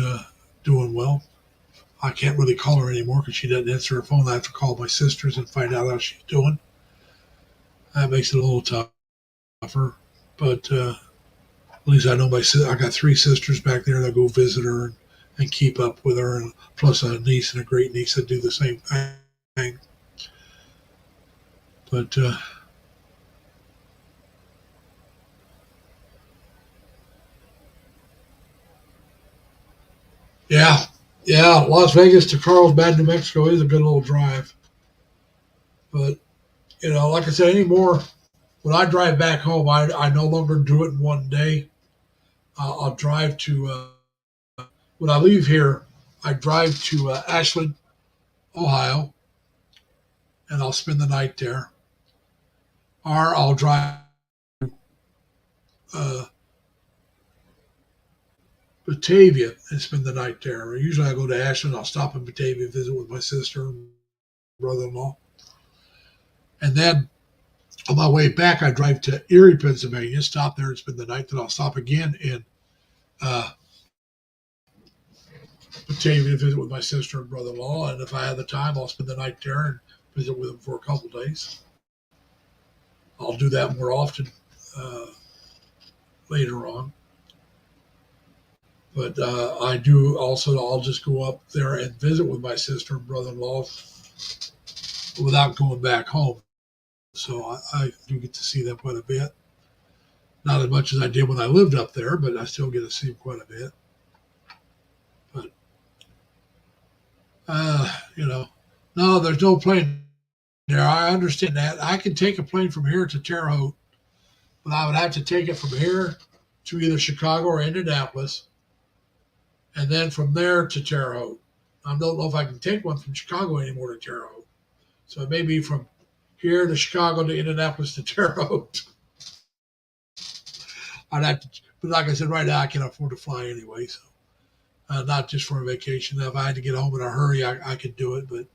doing well. I can't really call her anymore because she doesn't answer her phone. I have to call my sisters and find out how she's doing. That makes it a little tougher. But at least I know I got 3 sisters back there that go visit her and keep up with her, and plus a niece and a great niece that do the same thing. But yeah, Las Vegas to Carlsbad, New Mexico is a good little drive. But like I said, anymore when I drive back home, I no longer do it in one day. I'll drive to when I leave here. I drive to Ashland, Ohio, and I'll spend the night there. Or I'll drive uh, Batavia and spend the night there. Usually I go to Ashland. I'll stop in Batavia and visit with my sister and brother-in-law. And then on my way back, I drive to Erie, Pennsylvania, stop there and spend the night. Then I'll stop again in uh, Batavia to visit with my sister and brother-in-law. And if I have the time, I'll spend the night there and visit with them for a couple of days. I'll do that more often later on. But I do also, I'll just go up there and visit with my sister and brother-in-law without going back home. So I do get to see them quite a bit. Not as much as I did when I lived up there, but I still get to see them quite a bit. But, no, there's no plane there. I understand that. I can take a plane from here to Terre Haute, but I would have to take it from here to either Chicago or Indianapolis, and then from there to Terre Haute. I don't know if I can take one from Chicago anymore to Terre Haute. So it may be from here to Chicago to Indianapolis to Terre Haute. I'd have to, but like I said, right now I can afford to fly anyway. So not just for a vacation. If I had to get home in a hurry, I could do it, but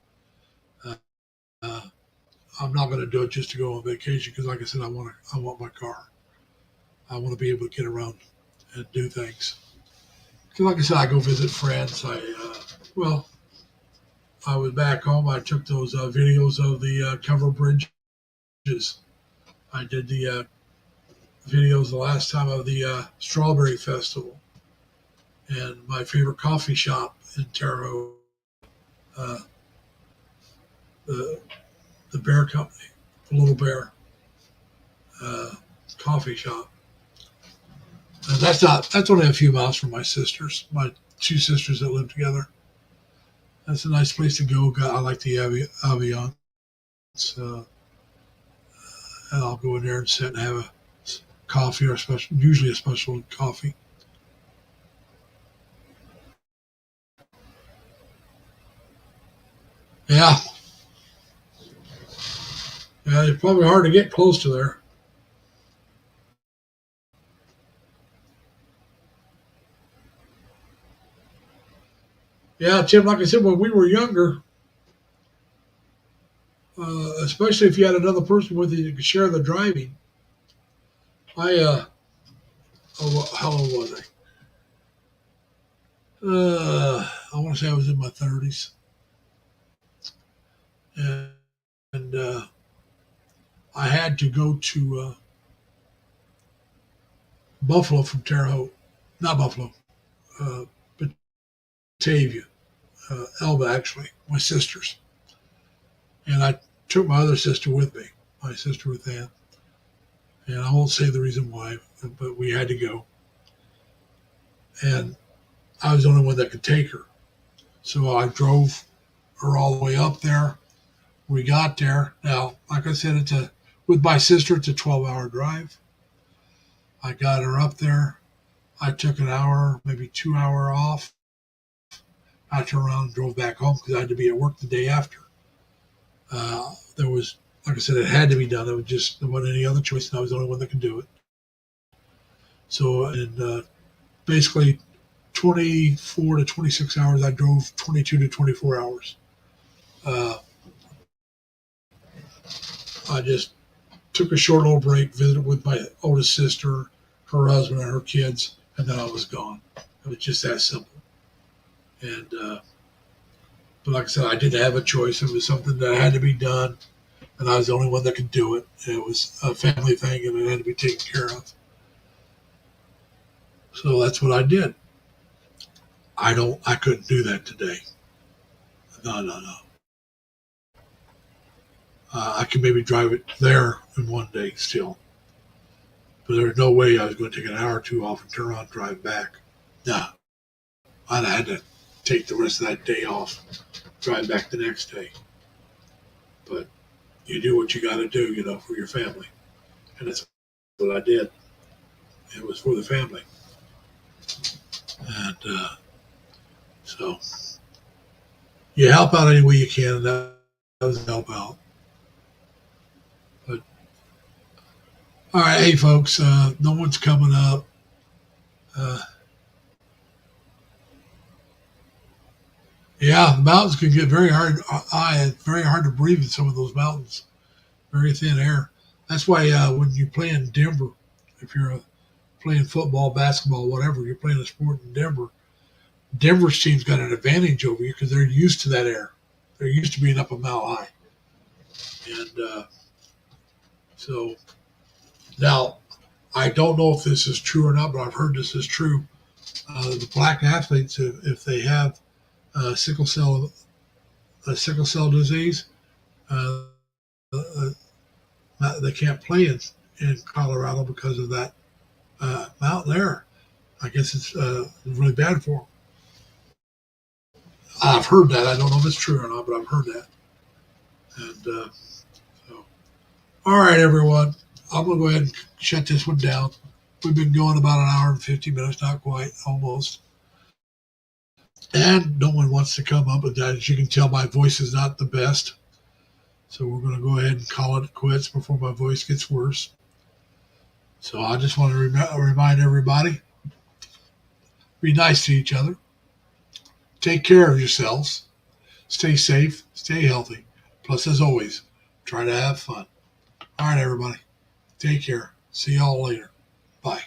I'm not going to do it just to go on vacation because, like I said, I want my car. I want to be able to get around and do things. Because, like I said, I go visit friends. I was back home. I took those videos of the cover bridges. I did the videos the last time of the Strawberry Festival and my favorite coffee shop in Terre Haute, the Bear Company, the Little Bear coffee shop. And that's only a few miles from my sisters, my 2 sisters that live together. That's a nice place to go. I like the ambiance. And I'll go in there and sit and have a coffee or usually a special coffee. Yeah. It's probably hard to get close to there. Yeah, Tim, like I said, when we were younger, especially if you had another person with you that could share the driving, I, how old was I? I want to say I was in my 30s. And I had to go to Buffalo from Terre Haute. Not Buffalo, uh, Batavia, Elba, actually, my sister's. And I took my other sister with me, my sister Ruth Ann. And I won't say the reason why, but we had to go. And I was the only one that could take her. So I drove her all the way up there. We got there. Now, like I said, with my sister, it's a 12-hour drive. I got her up there. I took an hour, maybe 2 hour off. I turned around and drove back home because I had to be at work the day after. There was, like I said, it had to be done. There wasn't any other choice, and I was the only one that could do it. So, basically 24 to 26 hours, I drove 22 to 24 hours. I just took a short little break, visited with my oldest sister, her husband, and her kids, and then I was gone. It was just that simple. And but like I said, I didn't have a choice. It was something that had to be done, and I was the only one that could do it. It was a family thing, and it had to be taken care of. So that's what I did. I couldn't do that today. No, no, no. I could maybe drive it there in one day still, but there's no way I was going to take an hour or two off and turn around and drive back. No, I'd have had to take the rest of that day off, drive back the next day. But you do what you got to do, for your family, and that's what I did. It was for the family, and so you help out any way you can, and that doesn't help out. But all right, hey folks, no one's coming up. Uh, yeah, the mountains can get very hard. It's very hard to breathe in some of those mountains. Very thin air. That's why when you play in Denver, if you're playing football, basketball, whatever, you're playing a sport in Denver, Denver's team's got an advantage over you because they're used to that air. They're used to being up a mile high. And so now, I don't know if this is true or not, but I've heard this is true. The black athletes, if they have sickle cell disease, uh, uh, they can't play in Colorado because of that mountain air. I guess it's really bad for them. I've heard that. I don't know if it's true or not, but I've heard that. And so, all right, everyone. I'm going to go ahead and shut this one down. We've been going about an hour and 50 minutes, not quite, almost. And no one wants to come up with that. As you can tell, my voice is not the best. So we're going to go ahead and call it quits before my voice gets worse. So I just want to remind everybody, be nice to each other. Take care of yourselves. Stay safe. Stay healthy. Plus, as always, try to have fun. All right, everybody. Take care. See y'all later. Bye.